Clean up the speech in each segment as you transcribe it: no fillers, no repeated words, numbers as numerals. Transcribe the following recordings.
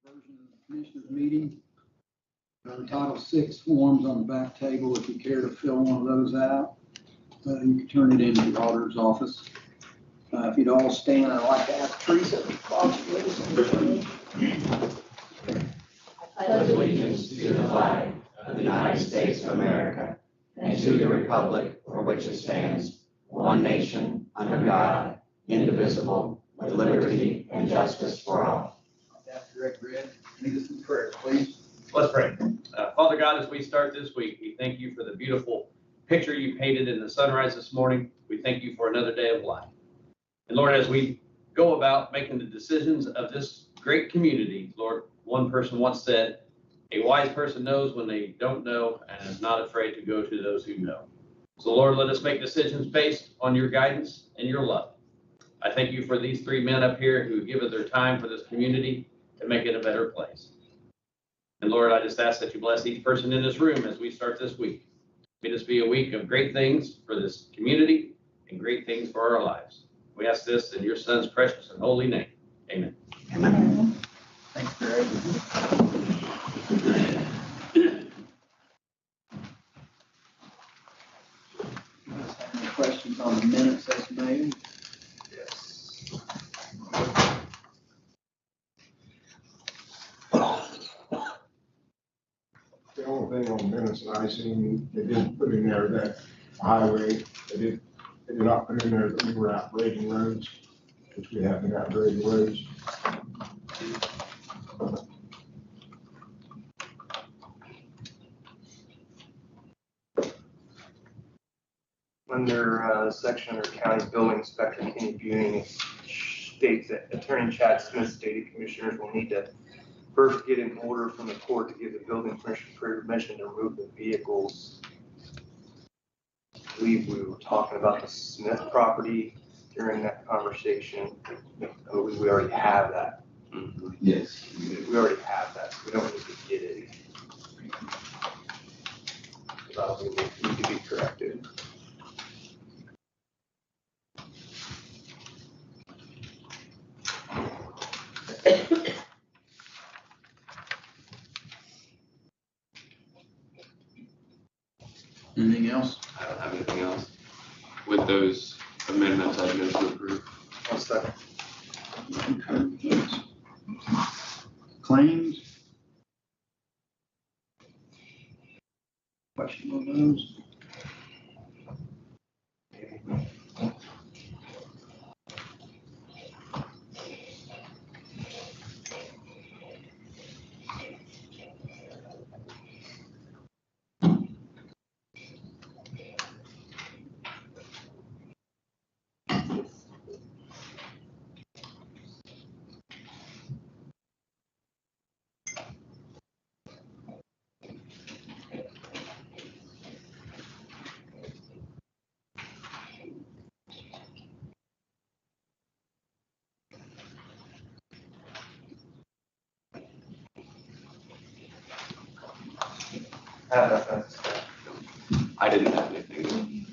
Version of the Commissioners meeting. Title 6 forms on the back table. If you care to fill one of those out, you can turn it into the auditor's office. If you'd all stand, I'd like to ask Teresa to follow you. I pledge allegiance to the flag of the United States of America and to the republic for which it stands, one nation, under God, indivisible, with liberty and justice for all. After Greg read, lead us in prayer, please. Let's pray. Father God, as we start this week, we thank you for the beautiful picture you painted in the sunrise this morning. We thank you for another day of life. And Lord, as we go about making the decisions of this great community, Lord, one person once said, a wise person knows when they don't know and is not afraid to go to those who know. So Lord, let us make decisions based on your guidance and your love. I thank you for these three men up here who give it their time for this community to make it a better place. And Lord, I just ask that you bless each person in this room as we start this week. May this be a week of great things for this community and great things for our lives. We ask this in your son's precious and holy name. Amen. Amen. Thanks, Greg. Any questions on the minutes as made? Yes. The only thing on the minutes that I seen, they didn't put in there that highway, they did not put in there that we were out grading roads, which we have been out grading roads. Under section under County Building Inspector Kenny Buening, it states that Attorney Chad Smith stated commissioners will need to first get an order from the court to give the building commissioner permission to remove the vehicles. I believe we were talking about the Smith property during that conversation. I believe we already have that. Yes. We already have that, so we don't need to get it. That'll need to be corrected. Anything else? I don't have anything else. With those amendments, I move to approve. One second. Claims? Question on those? I didn't have anything.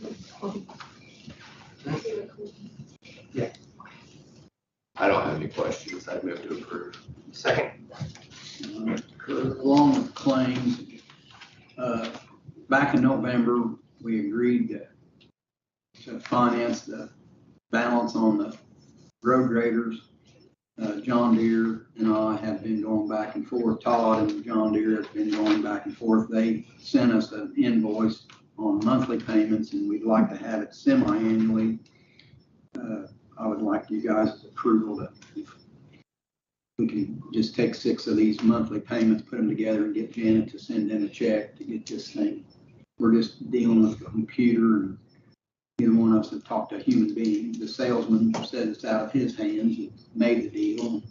Yeah. I don't have any questions. I move to approve. Second. Along with claims, back in November, we agreed to finance the balance on the road graders. John Deere and I have been going back and forth. Todd and John Deere have been going back and forth. They sent us an invoice on monthly payments, and we'd like to have it semi-annually. I would like you guys' approval that if we can just take 6 of these monthly payments, put them together, and get Janet to send in a check to get this thing. We're just dealing with the computer, and neither one of us have talked to a human being. The salesman said it's out of his hands. He made the deal.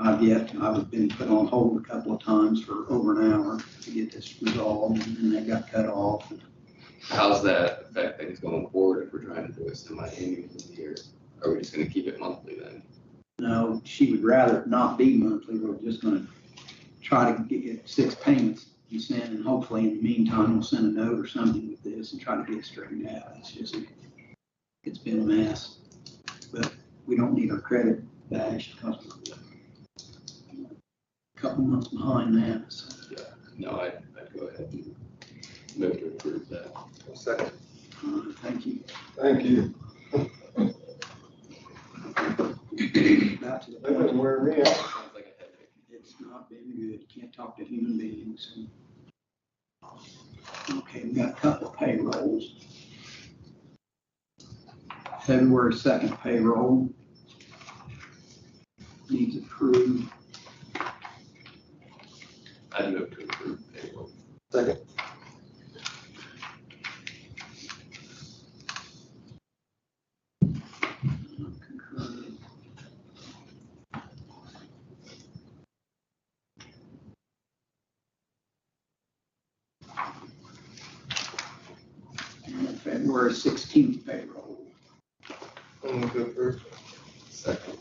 I've been put on hold a couple of times for over an hour to get this resolved, and they got cut off. How's that affect things going forward if we're trying to do it semi-annual here? Are we just going to keep it monthly then? No, she would rather it not be monthly. We're just going to try to get 6 payments you send, and hopefully in the meantime we'll send a note or something with this and try to get it straightened out. It's been a mess, but we don't need our credit bashed because couple months behind that, so. No, I'd go ahead and move to approve that. Second. Thank you. Thank you. Now to the That doesn't point, wear me out. Sounds like a headache. it's not been good, can't talk to human beings. Okay, we got a couple payrolls. February 2nd payroll needs approved. I'd move to approve payroll. Second. Concurrent. And February 16th payroll. I'm gonna go first. Second.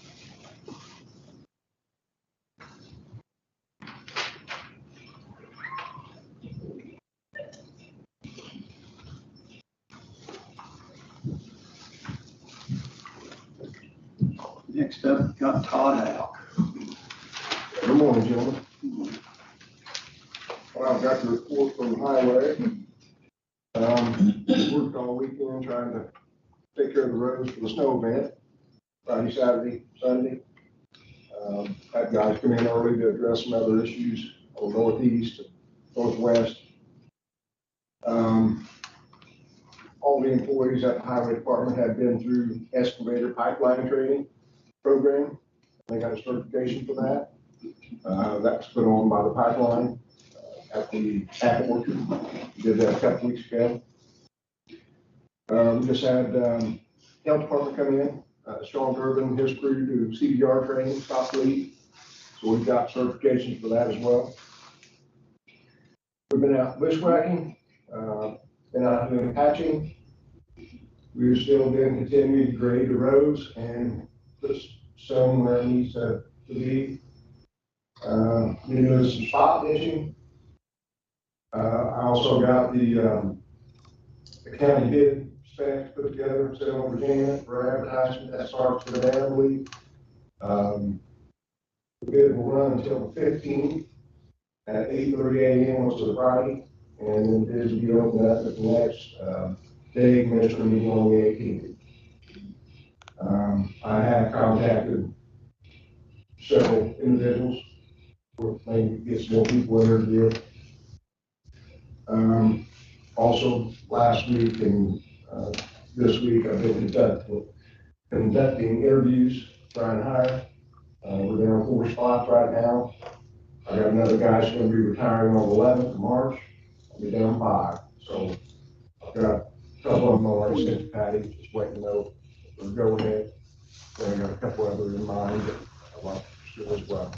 Next up, we got Todd Houk. Good morning, gentlemen. Well, I've got the report from the highway. Worked all weekend trying to take care of the roads for the snow event, Friday, Saturday, Sunday. Had guys come in early to address some other issues on the northeast, northwest. All the employees at the highway department had been through excavator pipeline training program. They got a certification for that. That was put on by the pipeline at the apple orchard. Did that a couple weeks ago. We just had health department come in, Sean Durbin, his crew do CPR training, stop bleed. So we've got certifications for that as well. We've been out bushwhacking, been out doing patching. We're still going to continue to grade the roads and put stone where it needs to be. Been doing some spot ditching. I also got the county bid specs put together, sent over to Janet for advertisement. That starts today, I believe. The bid will run until the 15th at 8:30 a.m. was the Friday, and then bids will be opened up at the next day, commissioner meeting on the 18th. I have contacted several individuals, or maybe get some more people in there to bid. Also, last week and this week, I've been conducting interviews, trying to hire. We're down 4 spots right now. I got another guy who's going to be retiring on the 11th of March. I'll be down 5. So I've got a couple of them already sent to Patty, just waiting to know if they're going ahead. Then I got a couple others in mind that I'd like to pursue as well.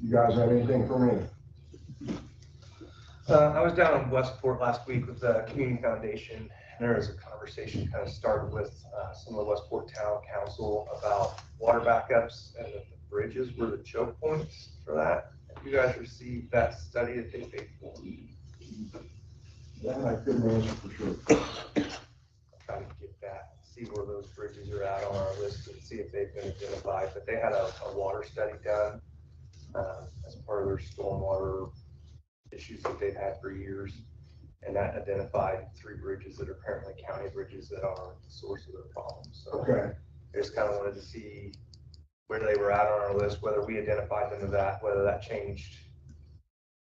You guys have anything for me? I was down in Westport last week with the Community Foundation, and there was a conversation kind of started with some of the Westport Town Council about water backups and that the bridges were the choke points for that. Have you guys received that study that they paid for? That I couldn't answer for sure. Trying to get that, see where those bridges are at on our list and see if they've been identified. But they had a water study done as part of their stormwater issues that they've had for years. And that identified 3 bridges that are apparently county bridges that are the source of their problems. So Okay. I just kind of wanted to see where they were at on our list, whether we identified them as that, whether that changed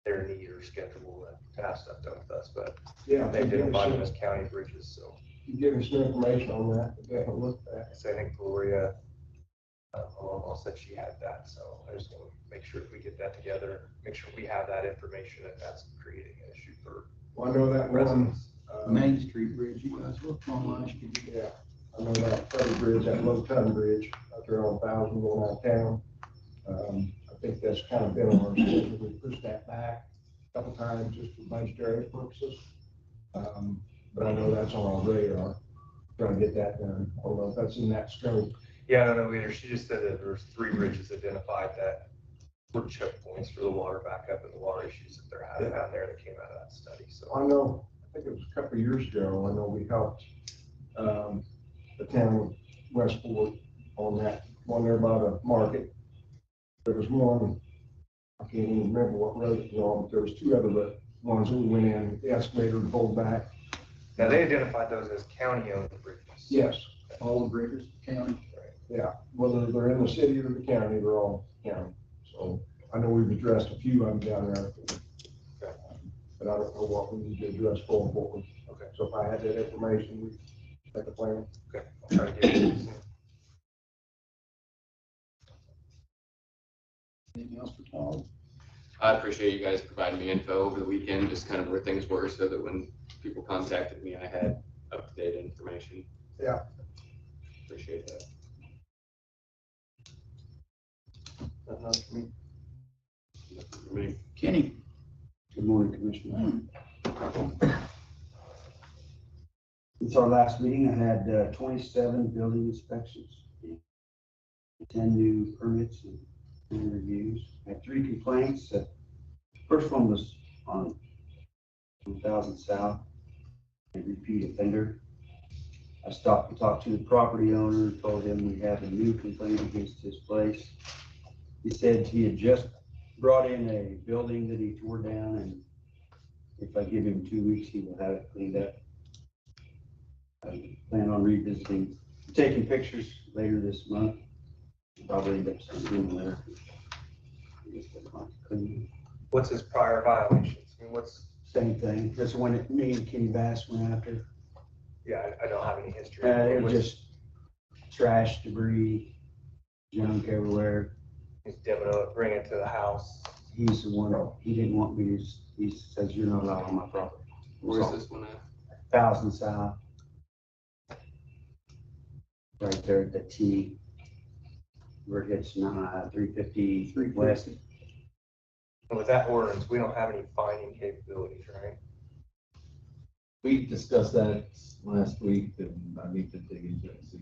their need or schedule to have stuff done with us. But Yeah, they identified them as county bridges. So you give me some information on that, definitely look at that. so I think Gloria almost said she had that. So I just want to make sure if we get that together, make sure we have that information if that's creating an issue for Well, I know that one, residents. Main Street Bridge, you guys worked on last year. yeah, I know that Federal Bridge, that low ton bridge out there on 1000 going out of town. I think that's kind of been on our schedule. We pushed that back a couple times just for budgetary purposes. But I know that's on our radar, trying to get that done. I don't know if that's in that scope. Yeah, I don't know either. She just said that there's 3 bridges identified that were choke points for the water backup and the water issues that they're having out there that came out of that study. So I know, I think it was a couple of years ago, I know we helped the town of Westport on that one there by the market. There was one, I can't even remember what road it was on, but there was two other ones that we went in, the excavator pulled back. Now, they identified those as county-owned bridges. Yes, All the bridges, county. yeah, whether they're in the city or the county, they're all county. So I know we've addressed a few of them down there. But I don't know what we need to address going forward. Okay. So if I had that information, we make a plan. Okay, I'll try to get it. Anything else for Todd? I appreciate you guys providing me info over the weekend, just kind of where things were, so that when people contacted me, I had up-to-date information. Yeah. Appreciate that. Nothing else for me. Nothing for me. Kenny? Good morning, Commissioner. Hmm. Since our last meeting, I had 27 building inspections, 10 new permits and reviews. I had 3 complaints. First one was on 1000 South, a repeat offender. I stopped and talked to the property owner, told him we have a new complaint against his place. He said he had just brought in a building that he tore down, and if I give him 2 weeks, he will have it cleaned up. I plan on revisiting, taking pictures later this month. Probably end up sending them there. What's his prior violations? I mean, what's, Same thing. That's the one that me and Kenny Bass went after. yeah, I don't have any history. It was What's- just trash, debris, junk everywhere. He's gonna bring it to the house. He's the one, he didn't want me to, he says, you're not allowed on my property. Where's this one at? 1000 South. Right there at the T, where it hits 350 west. And with that ordinance, we don't have any finding capabilities, right? We discussed that last week, and I need to dig into it and see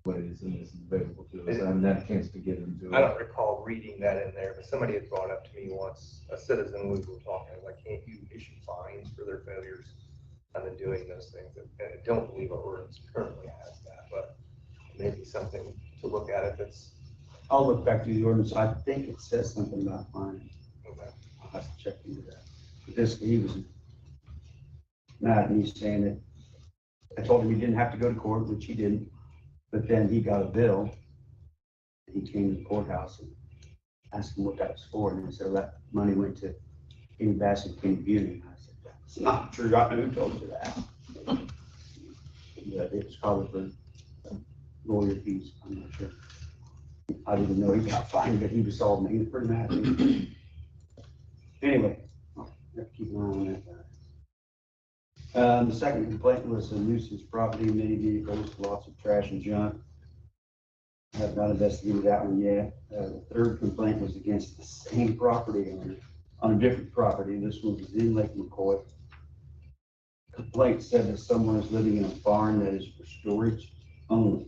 what it is and is available to us. I haven't had a chance to get into I it. don't recall reading that in there, but somebody had brought up to me once, a citizen, we were talking, like, can't you issue fines for their failures and then doing those things? And I don't believe our ordinance currently has that, but maybe something to look at if it's, I'll look back to the ordinance. I think it says something about fine. okay. I'll have to check into that. But this, he was mad at me saying that I told him he didn't have to go to court, which he didn't. But then he got a bill. He came to the courthouse and asked him what that was for. And he said, that money went to Kenny Bass and Kenny Buening. I said, that's not true. I don't know who told you that. But it was probably for lawyer fees. I'm not sure. I didn't know he got fined, but he was all me. He was pretty mad at me. Anyway, I'll have to keep an eye on that guy. The second complaint was a nuisance property, many vehicles, lots of trash and junk. I have not investigated that one yet. The third complaint was against the same property owner on a different property. This one was in Lake McCoy. Complaint said that someone is living in a barn that is for storage only.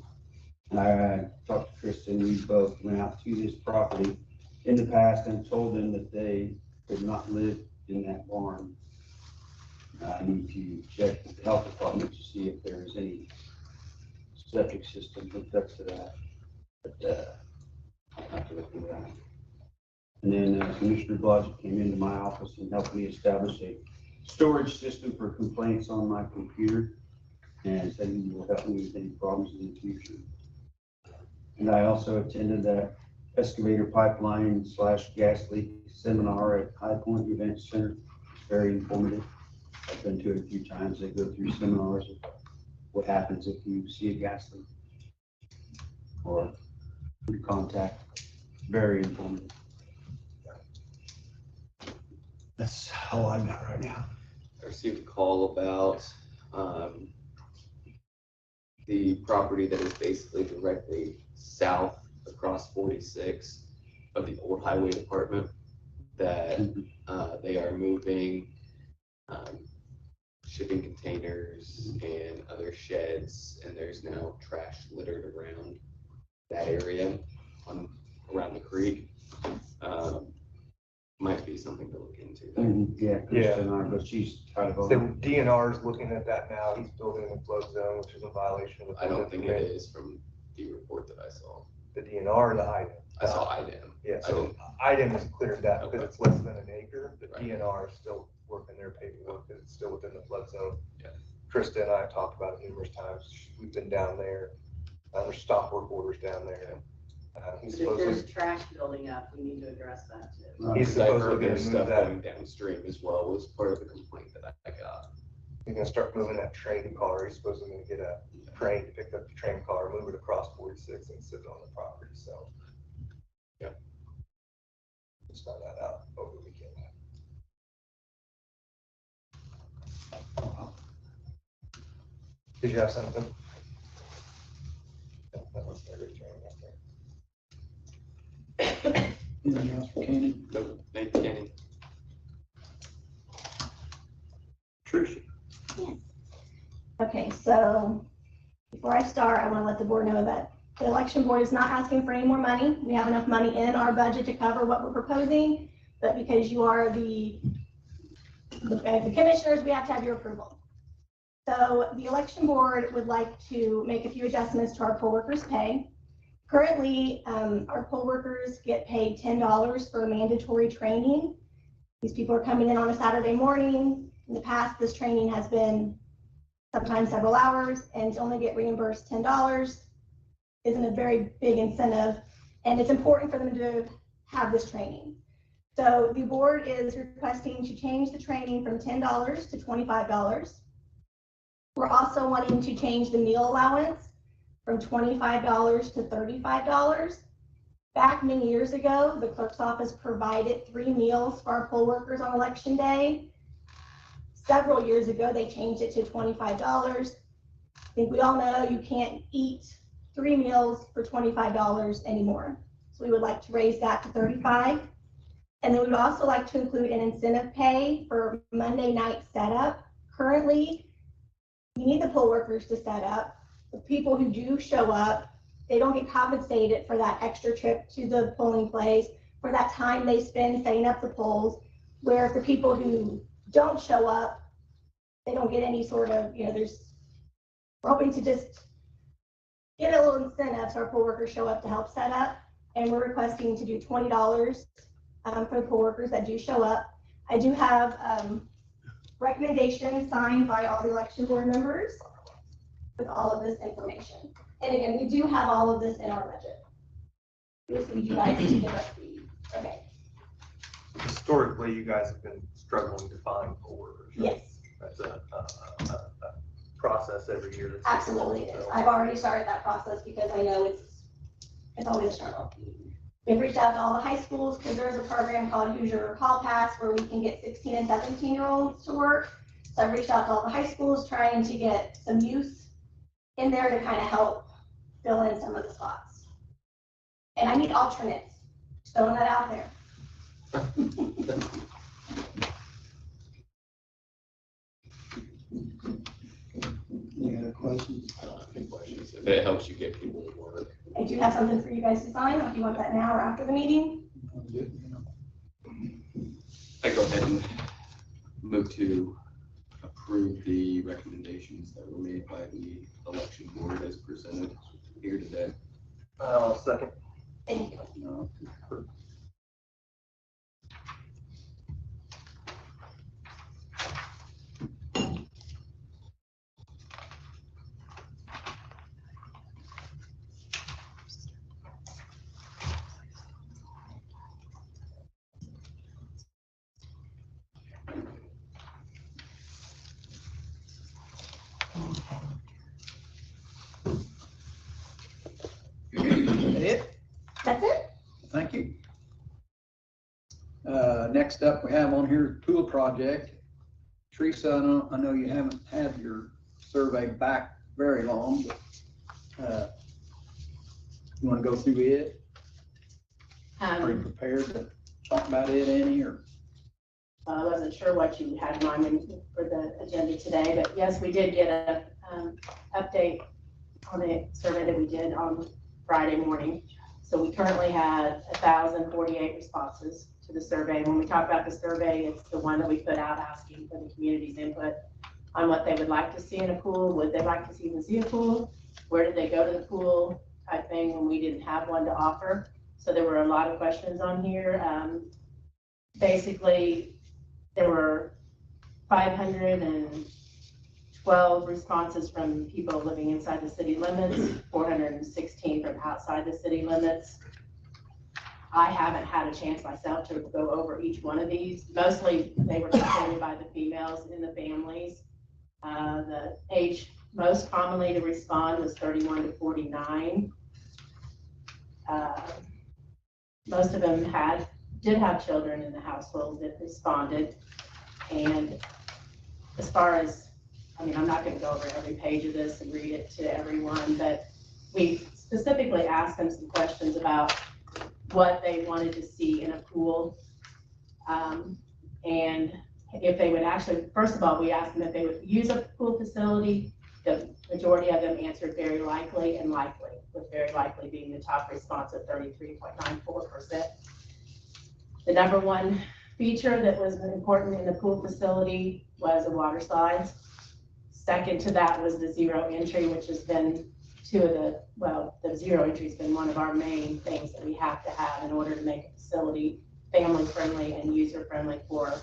And I talked to Kristen, we both went out to this property in the past and told them that they could not live in that barn. I need to check with the health department to see if there is any septic system hooked up to that. But I'll have to look into that. And then Commissioner Louagie came into my office and helped me establish a storage system for complaints on my computer, and said he will help me with any problems in the future. And I also attended that excavator pipeline / gas leak seminar at High Point Event Center. It's very informative. I've been to it a few times. They go through seminars of what happens if you see a gas leak or you contact. Very informative. That's all I've got right now. I received a call about the property that is basically directly south across 46 of the old highway department, that they are moving shipping containers and other sheds, and there's now trash littered around that area around the creek. Might be something to look into. Yeah, Kristen, but she's kind of So DNR is looking at that now. He's building a flood zone, which is a violation of the. I don't think it is from the report that I saw. The DNR or the IDEM? I saw IDEM. Yeah, I so didn't- IDEM is cleared that because Okay. it's less than an acre. The Right. DNR is still working their paperwork because it's still within the flood zone. Yeah. Krista and I have talked about it numerous times. We've been down there. There's stop work orders down there. He's If supposed there's to, trash building up, we need to address that too. he's Because I supposed to heard get there's move stuff that. going downstream as well, was part of the complaint that I got. He's gonna start moving that train car. He's supposed to get a crane to pick up the train car, move it across 46 and sit it on the property, so. Yeah. Just found that out over the weekend. Did you have something? That was every train right there. Anything else for Kenny? No, thank you, Kenny. Tricia? Okay, so before I start, I want to let the board know that the election board is not asking for any more money. We have enough money in our budget to cover what we're proposing, but because you are the commissioners, we have to have your approval. So the election board would like to make a few adjustments to our poll workers' pay. Currently, our poll workers get paid $10 for mandatory training. These people are coming in on a Saturday morning. In the past, this training has been sometimes several hours, and to only get reimbursed $10 isn't a very big incentive, and it's important for them to have this training. So the board is requesting to change the training from $10 to $25. We're also wanting to change the meal allowance from $25 to $35. Back many years ago, the clerk's office provided 3 meals for our poll workers on election day. Several years ago, they changed it to $25. I think we all know you can't eat 3 meals for $25 anymore. So we would like to raise that to $35. And then we would also like to include an incentive pay for Monday night setup. Currently, you need the poll workers to set up. The people who do show up, they don't get compensated for that extra trip to the polling place, for that time they spend setting up the polls, where for people who don't show up, they don't get any sort of, we're hoping to just get a little incentive so our poll workers show up to help set up. And we're requesting to do $20 for the poll workers that do show up. I do have recommendations signed by all the election board members with all of this information. And again, we do have all of this in our budget. Just need you guys to give us the, okay. Historically, you guys have been struggling to find poll workers. Right? Yes, That's a process every year. That's absolutely it is. so. I've already started that process because I know it's always a struggle. We've reached out to all the high schools because there's a program called Hoosier Hall Pass where we can get 16 and 17-year-olds to work. So I've reached out to all the high schools trying to get some youth in there to kind of help fill in some of the spots. And I need alternates. Just throwing that out there. Any other questions? Any questions? If it helps you get people to work. I do have something for you guys to sign if you want that now or after the meeting. I go ahead and move to approve the recommendations that were made by the election board as presented here today. Second. Thank you. No. It? That's it? Thank you. Next up, we have on here pool project. Teresa, I know you haven't had your survey back very long, but you want to go through it? Are you prepared to talk about it, Annie, or? I wasn't sure what you had in mind for the agenda today, but yes, we did get a update on the survey that we did on Friday morning. So we currently have 1,048 responses to the survey. When we talk about the survey, it's the one that we put out asking for the community's input on what they would like to see in a pool. Would they like to even see a pool? Where did they go to the pool? type thing when we didn't have one to offer. So there were a lot of questions on here. Basically, there were 512 responses from people living inside the city limits, 416 from outside the city limits. I haven't had a chance myself to go over each one of these. Mostly they were supported by the females in the families. The age most commonly to respond was 31 to 49. Most of them did have children in the household that responded. And as far as, I'm not going to go over every page of this and read it to everyone, but we specifically asked them some questions about what they wanted to see in a pool. And if they would actually, first of all, we asked them if they would use a pool facility. The majority of them answered very likely and likely, with very likely being the top response at 33.94%. The number one feature that was important in the pool facility was the water slides. Second to that was the zero entry, which has been the zero entry has been one of our main things that we have to have in order to make a facility family friendly and user friendly for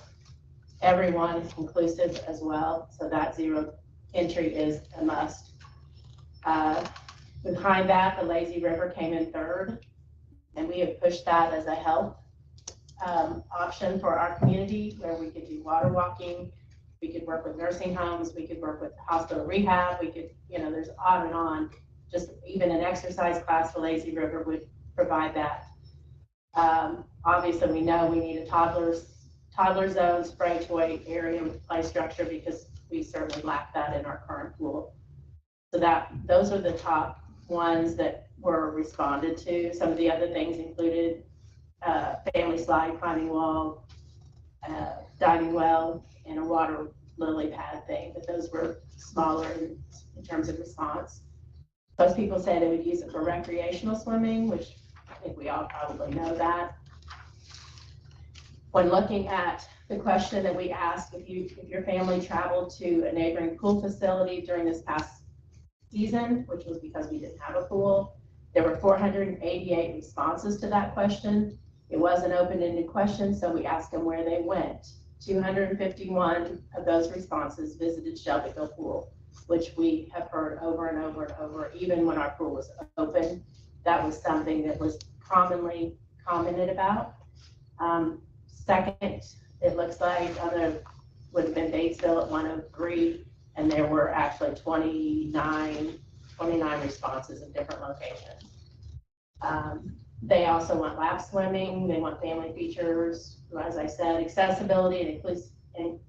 everyone, inclusive as well. So that zero entry is a must. Behind that, the lazy river came in third, and we have pushed that as a health option for our community, where we could do water walking, we could work with nursing homes, we could work with hospital rehab, we could, there's on and on. Just even an exercise class for lazy river would provide that. Obviously, we know we need a toddler zone, spray toy area with play structure, because we certainly lack that in our current pool. So those are the top ones that were responded to. Some of the other things included family slide, climbing wall, diving well, and a water lily pad thing, but those were smaller in terms of response. Most people say they would use it for recreational swimming, which I think we all probably know that. When looking at the question that we asked, if your family traveled to a neighboring pool facility during this past season, which was because we didn't have a pool, there were 488 responses to that question. It was an open-ended question, so we asked them where they went. 251 of those responses visited Shelbyville Pool, which we have heard over and over and over, even when our pool was open. That was something that was commonly commented about. Second, it looks like would have been Batesville at 103, and there were actually 29 responses in different locations. They also want lap swimming, they want family features. As I said, accessibility and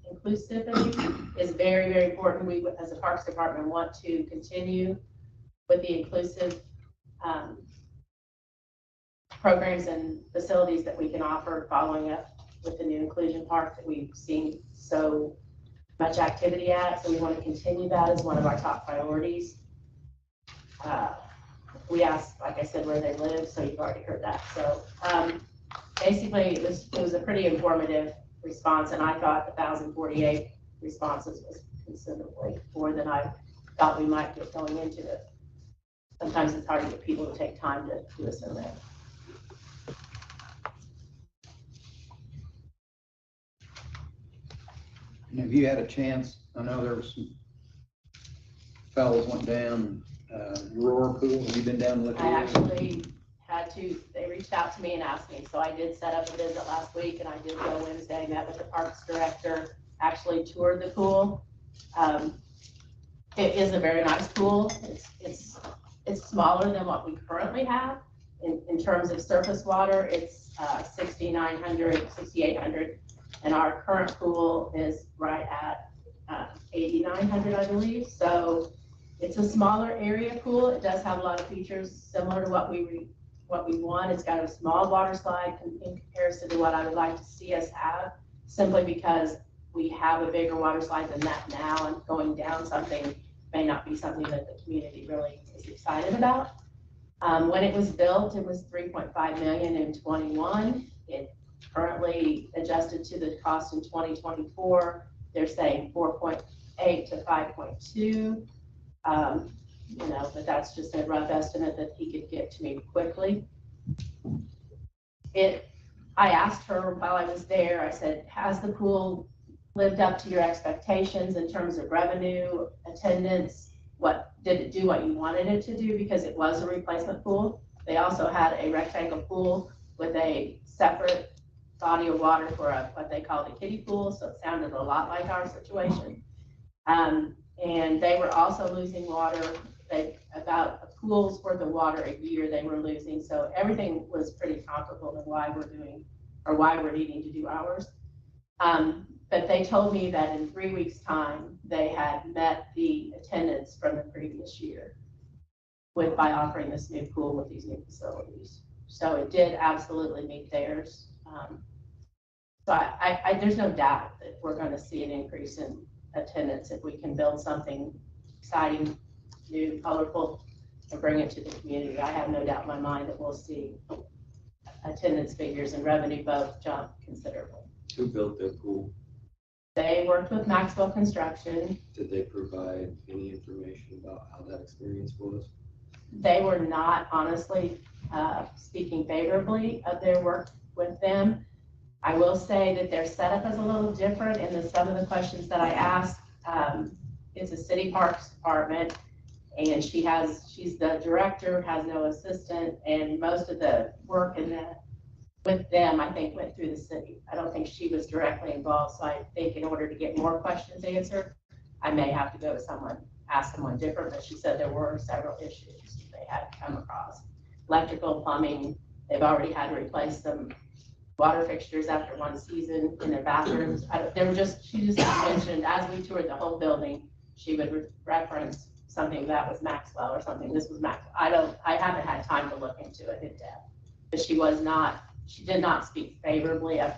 inclusivity is very, very important. We, as a Parks Department, want to continue with the inclusive programs and facilities that we can offer, following up with the new inclusion park that we've seen so much activity at. So we want to continue that as one of our top priorities. We asked, like I said, where they live, so you've already heard that. So basically, it was a pretty informative response, and I thought 1,048 responses was considerably more than I thought we might get going into it. Sometimes it's hard to get people to take time to do a survey. And have you had a chance? I know there was some fellows went down Aurora Pool. Have you been down to look at it? I actually had to, they reached out to me and asked me, so I did set up a visit last week, and I did go Wednesday, met with the parks director, actually toured the pool. It is a very nice pool. It's smaller than what we currently have. In terms of surface water, it's 6,800, and our current pool is right at 8,900, I believe. So it's a smaller area pool. It does have a lot of features similar to what we want. It's got a small water slide in comparison to what I would like to see us have, simply because we have a bigger water slide than that now, and going down something may not be something that the community really is excited about. When it was built, it was $3.5 million in 21. It currently adjusted to the cost in 2024. They're saying 4.8 to 5.2. but that's just a rough estimate that he could get to me quickly. I asked her while I was there, I said, has the pool lived up to your expectations in terms of revenue, attendance? Did it do what you wanted it to do? Because it was a replacement pool. They also had a rectangle pool with a separate body of water for what they called a kiddie pool, so it sounded a lot like our situation. And they were also losing water. About a pool's worth of water a year they were losing, so everything was pretty comparable to why we're needing to do ours. But they told me that in 3 weeks' time, they had met the attendance from the previous year by offering this new pool with these new facilities. So it did absolutely meet theirs. So there's no doubt that we're going to see an increase in attendance if we can build something exciting, new, colorful, and bring it to the community. I have no doubt in my mind that we'll see attendance figures and revenue both jump considerably. Who built their pool? They worked with Maxwell Construction. Did they provide any information about how that experience was? They were not honestly speaking favorably of their work with them. I will say that their setup is a little different in some of the questions that I asked. It's a city parks department, and she's the director, has no assistant, and most of the work with them, I think, went through the city. I don't think she was directly involved, so I think in order to get more questions answered, I may have to go to ask someone different, but she said there were several issues they had come across. Electrical, plumbing, they've already had to replace some water fixtures after one season in their bathrooms. She just mentioned, as we toured the whole building, she would reference something that was Maxwell or something. This was Maxwell. I haven't had time to look into it in depth, but she did not speak favorably of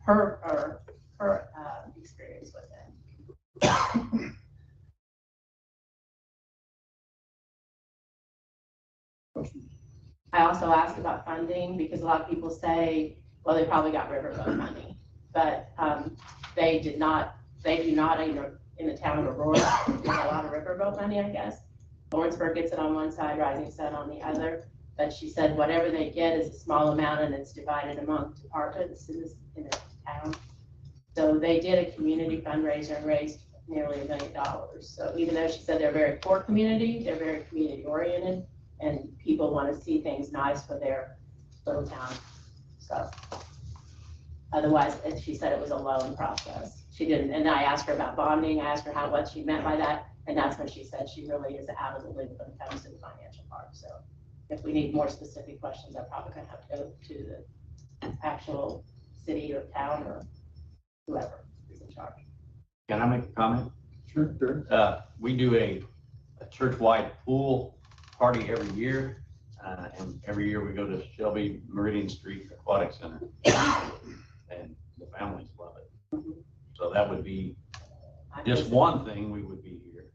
her experience with them. I also asked about funding because a lot of people say, well, they probably got riverboat money, but they do not either in the town of Aurora get a lot of riverboat money, I guess. Lawrenceburg gets it on one side, Rising Sun on the other. But she said whatever they get is a small amount and it's divided among departments in the town. So they did a community fundraiser and raised nearly $1 million. So even though she said they're a very poor community, they're very community oriented and people want to see things nice for their little town. So otherwise, she said it was a loan process. She didn't, and I asked her about bonding. I asked her what she meant by that. And that's when she said she really is out of the loop when it comes to the financial part. So if we need more specific questions, I'm probably going to have to go to the actual city or town or whoever is in charge. Can I make a comment? Sure, sure. We do a church-wide pool party every year, and every year we go to Shelby Meridian Street Aquatic Center, and the families love it. So that would be just one thing. We would be here.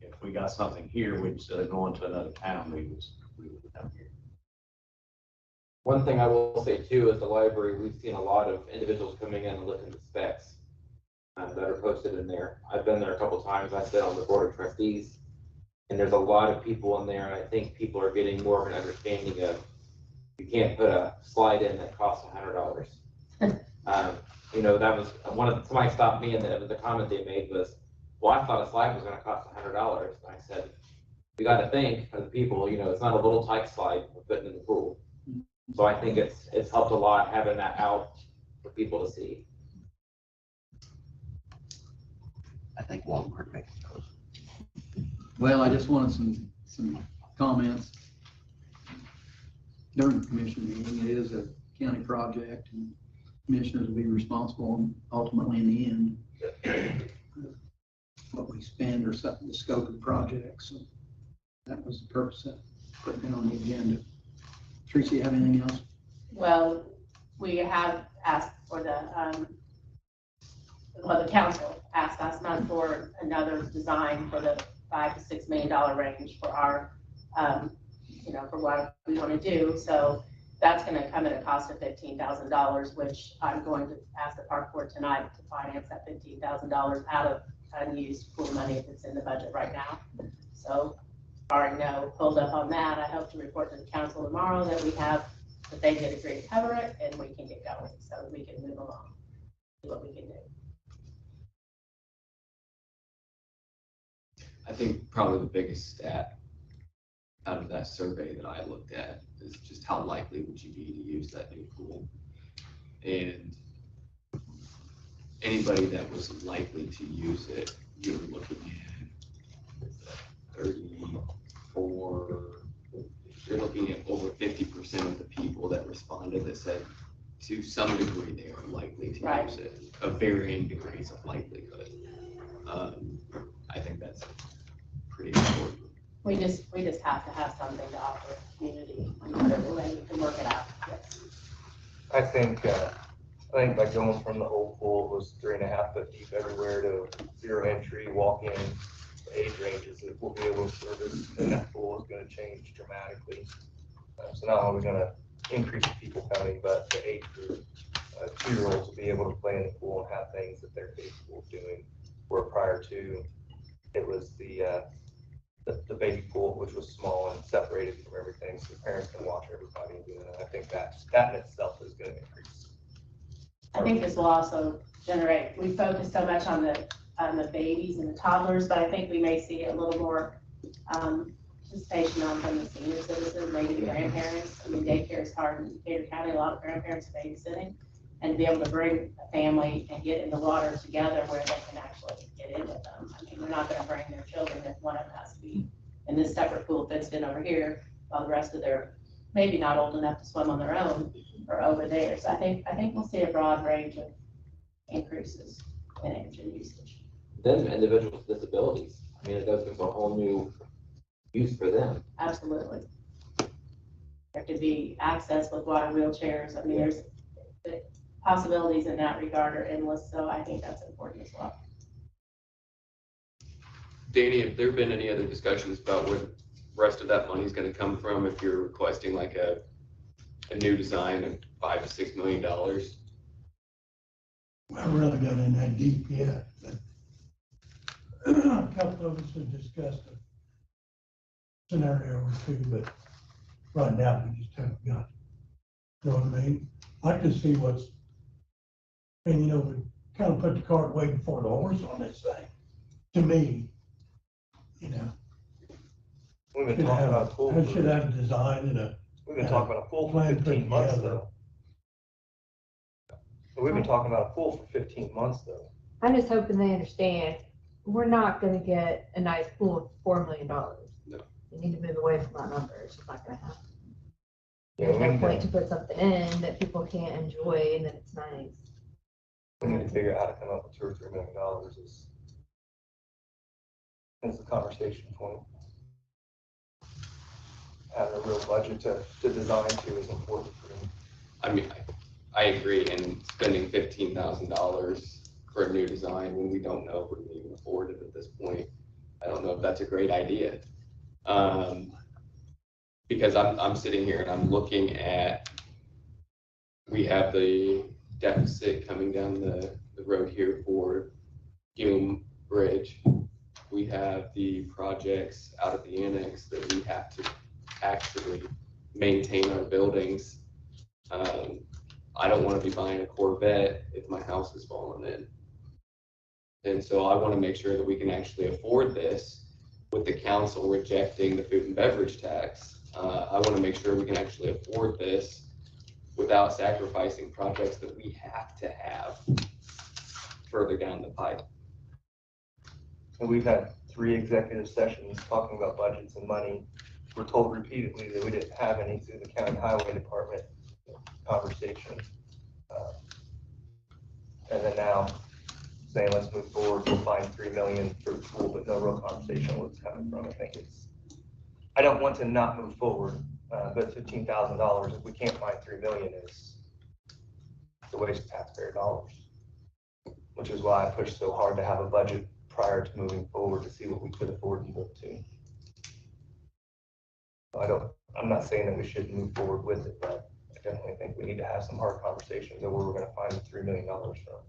If we got something here, instead of going to another town, we would come here. One thing I will say too is the library, we've seen a lot of individuals coming in and looking at specs that are posted in there. I've been there a couple times. I sit on the board of trustees, and there's a lot of people in there, and I think people are getting more of an understanding of you can't put a slide in that costs $100. That was somebody stopped me, and the comment they made was, well, I thought a slide was going to cost $100. And I said, you got to think of the people, it's not a little tight slide we're putting in the pool. So I think it's helped a lot having that out for people to see. I think Walmart makes those. Well, I just wanted some comments. During the commission meeting, it is a county project and commissioners will be responsible ultimately in the end what we spend or something, the scope of the project. So that was the purpose of putting it on the agenda. Teresa, you have anything else? Well, we have asked for the council asked last month for another design for the $5 to $6 million range for our, for what we want to do. So that's going to come at a cost of $15,000, which I'm going to ask the park board tonight to finance that $15,000 out of unused pool money that's in the budget right now. So barring no hold up on that, I hope to report to the council tomorrow that that they did agree to cover it and we can get going, so we can move along, see what we can do. I think probably the biggest stat out of that survey that I looked at is just how likely would you be to use that new pool? And anybody that was likely to use it, you were looking at 34, you're looking at over 50% of the people that responded that said to some degree they are likely to use it, of varying degrees of likelihood. I think that's pretty important. We just have to have something to offer the community in whatever way we can work it out. Yes. I think by going from the old pool, it was 3.5 foot deep everywhere, to 0 entry, walk-in, age ranges that we'll be able to service, and that pool is going to change dramatically. So not only are we going to increase the people counting, but the age group, 2-year-olds will be able to play in the pool and have things that they're capable of doing, where prior to it was the baby pool, which was small and separated from everything, so the parents can watch everybody doing it. I think that in itself is going to increase. I think this will also generate, we focus so much on the babies and the toddlers, but I think we may see a little more participation on from the senior citizens, maybe the grandparents. I mean, daycare is hard in Decatur County, a lot of grandparents are babysitting, and to be able to bring a family and get in the water together where they can actually get in with them. I mean, they're not gonna bring their children if one of them has to be in this separate pool fenced in over here, while the rest of their, maybe not old enough to swim on their own, or over there. So I think we'll see a broad range of increases in energy usage. Then individuals with disabilities, I mean, it does give a whole new use for them. Absolutely. There could be access with water wheelchairs. I mean, there's the possibilities in that regard are endless, so I think that's important as well. Danny, have there been any other discussions about where the rest of that money is going to come from if you're requesting like a new design of $5 to $6 million? I really got in that deep yet, but a couple of us have discussed a scenario or two, but right now we just haven't got it. You know what I mean? I can see and we kind of put the cart waiting for the horse on this thing. To me, We've been talking about a pool. I should have a design and we've been talking about a pool for 15 months though. We've been talking about a pool for 15 months though. I'm just hoping they understand, we're not gonna get a nice pool for $4 million. No. You need to move away from that number, it's just not gonna happen. Yeah, There's no point to put something in that people can't enjoy and that it's nice. We need to figure out how to come up with $2 or $3 million is the conversation point. Having a real budget to design to is important for me. I mean, I agree, and spending $15,000 for a new design when we don't know if we can even afford it at this point, I don't know if that's a great idea. Because I'm sitting here and I'm looking at, we have the deficit coming down the road here for Hume Bridge. We have the projects out at the annex that we have to actually maintain our buildings. I don't want to be buying a Corvette if my house is falling in. And so I want to make sure that we can actually afford this with the council rejecting the food and beverage tax. I want to make sure we can actually afford this without sacrificing projects that we have to have further down the pipe. And we've had 3 executive sessions talking about budgets and money. We're told repeatedly that we didn't have any through the county highway department conversation. And then now saying, let's move forward, we'll find $3 million for the pool, but no real conversation where it's coming from. I don't want to not move forward, but $15,000, if we can't find $3 million, is a waste of taxpayer dollars, which is why I pushed so hard to have a budget prior to moving forward to see what we could afford and go to. I'm not saying that we shouldn't move forward with it, but I definitely think we need to have some hard conversations of where we're going to find the $3 million from.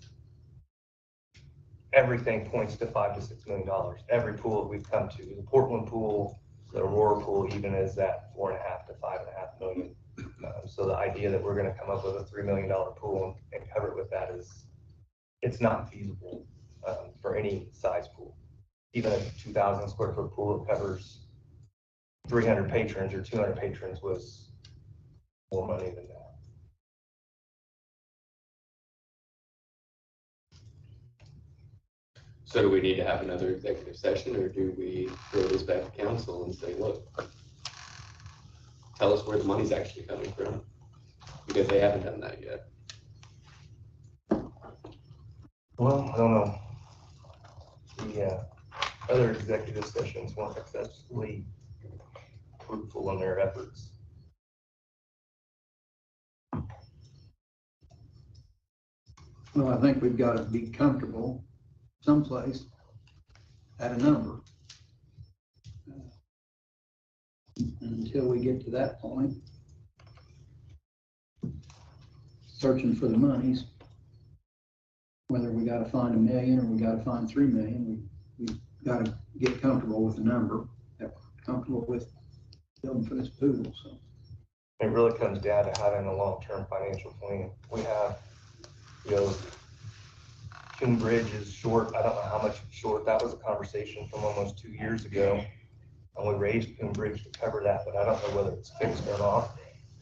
everything points to $5 to $6 million. Every pool that we've come to, the Portland pool, the Aurora pool, even is at 4.5 to 5.5 million. So the idea that we're going to come up with a $3 million pool and cover it with that is, it's not feasible for any size pool. Even a 2,000 square foot pool that covers 300 patrons or 200 patrons was more money than that. So do we need to have another executive session, or do we throw this back to council and say, look, tell us where the money's actually coming from? Because they haven't done that yet. Well, I don't know. The other executive sessions weren't successfully fruitful in their efforts. Well, I think we've got to be comfortable someplace at a number. Until we get to that point, searching for the monies, whether we got to find $1 million or we got to find $3 million, we got to get comfortable with the number, comfortable with building for this pool. So it really comes down to having a long-term financial plan. We have, you know, Coon Bridge is short. I don't know how much short. That was a conversation from almost 2 years ago. And we raised Coon Bridge to cover that, but I don't know whether it's fixed or not.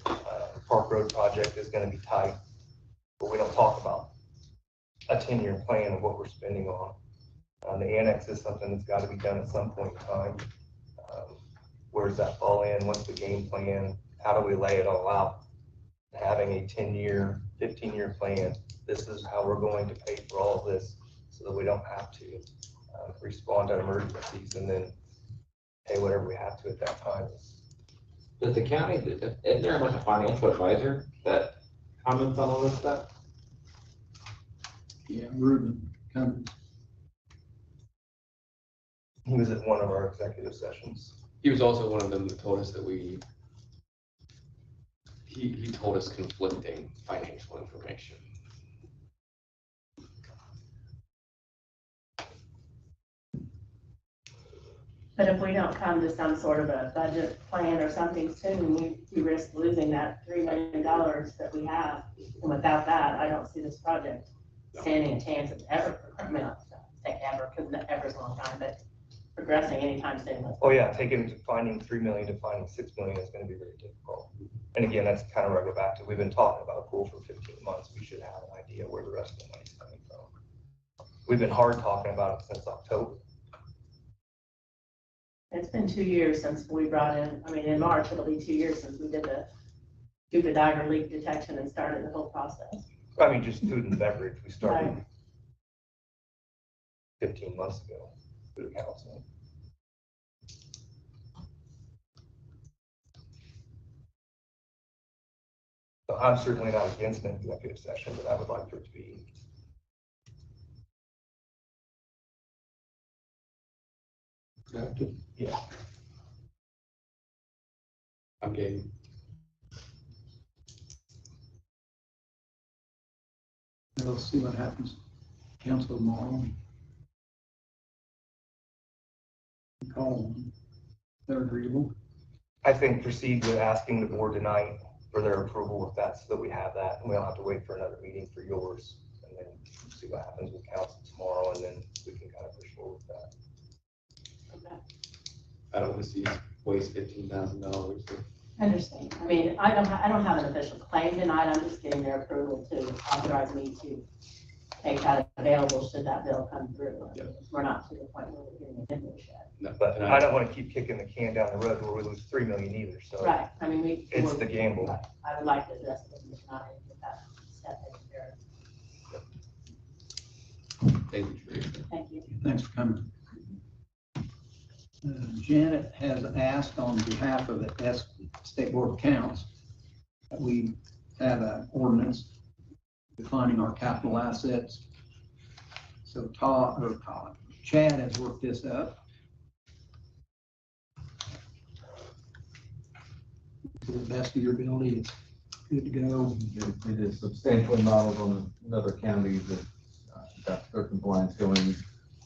The Park Road project is going to be tight, but we don't talk about a 10-year plan of what we're spending on. The annex is something that's got to be done at some point in time. Where does that fall in? What's the game plan? How do we lay it all out? Having a 10-year, 15-year plan. This is how we're going to pay for all of this so that we don't have to respond to emergencies and then pay whatever we have to at that time. Does the county, isn't there like a financial advisor that comments on all this stuff? yeah, Ruben Cummings. He was at one of our executive sessions. He was also one of them that told us that he told us conflicting financial information. But if we don't come to some sort of a budget plan or something soon, we risk losing that $3 million that we have. And without that, I don't see this project standing a chance of ever, I mean, I'll say ever, because ever's a long time, but progressing anytime soon. Oh yeah, finding $3 million to finding $6 million is going to be very difficult. And again, that's kind of where I go back to. We've been talking about a pool for 15 months. We should have an idea where the rest of the money's coming from. We've been hard talking about it since October. It's been 2 years since we brought in, I mean, in March, it'll be 2 years since we did the scuba diver leak detection and started the whole process. I mean, just food and beverage. We started Right. 15 months ago through the council. So I'm certainly not against an executive session, but I would like for it to be. Yeah. I'm game. We'll see what happens. Council tomorrow. Call them. They're agreeable. I think proceed with asking the board tonight for their approval with that, so that we have that, and we don't have to wait for another meeting for yours, and then see what happens with council tomorrow, and then we can kind of push forward with that. Okay. I don't want to see us waste $15,000. I understand. I mean, I don't have an official claim tonight. I'm just getting their approval to authorize me to make that available should that bill come through. Yep. We're not to the point where we're getting an invoice yet. No, But I don't want to keep kicking the can down the road where we lose $3 million either, so. Right. I mean, It's the gamble. Right. I would like to address it tonight and get that step taken care of. Thank you, Teresa. Thank you. Thanks for coming. Janet has asked on behalf of the State Board of Accounts that we have an ordinance defining our capital assets. So Chad has worked this up to the best of your ability. It's good to go. It is substantially modeled on another county that got our compliance going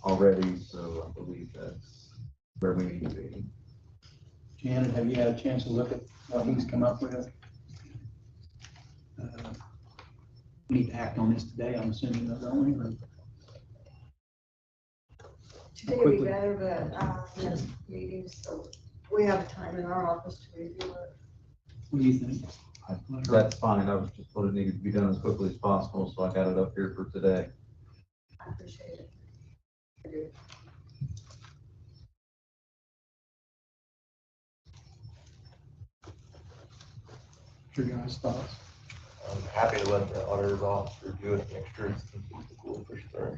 already, so I believe that's where we need to be. Janet, have you had a chance to look at what he's come up with? We need to act on this today, I'm assuming, don't we? Or Today would be better, but, next meeting, so we have time in our office to review it. what do you think? That's fine, I was just told it needed to be done as quickly as possible, so I got it up here for today. I appreciate it. I do. Your guys' thoughts? I'm happy to let the auditor's office review it, make sure it's complete before we push through.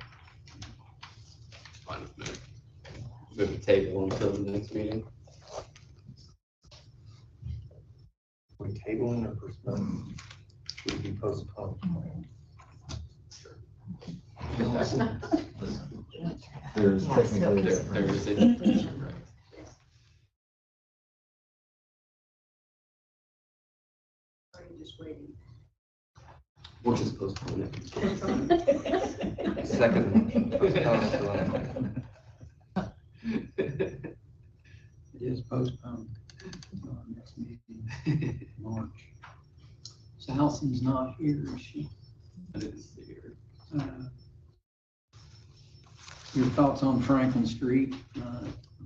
Fine with me. Move the table until the next meeting. We tabling or postponing? Should it be postponed? There's technically a There difference. is a. Are you just waiting? We'll just postpone it. Second. Postpone. It is postponed. Next meeting, March. So Allison's not here, is she? I didn't see her. Your thoughts on Franklin Street? I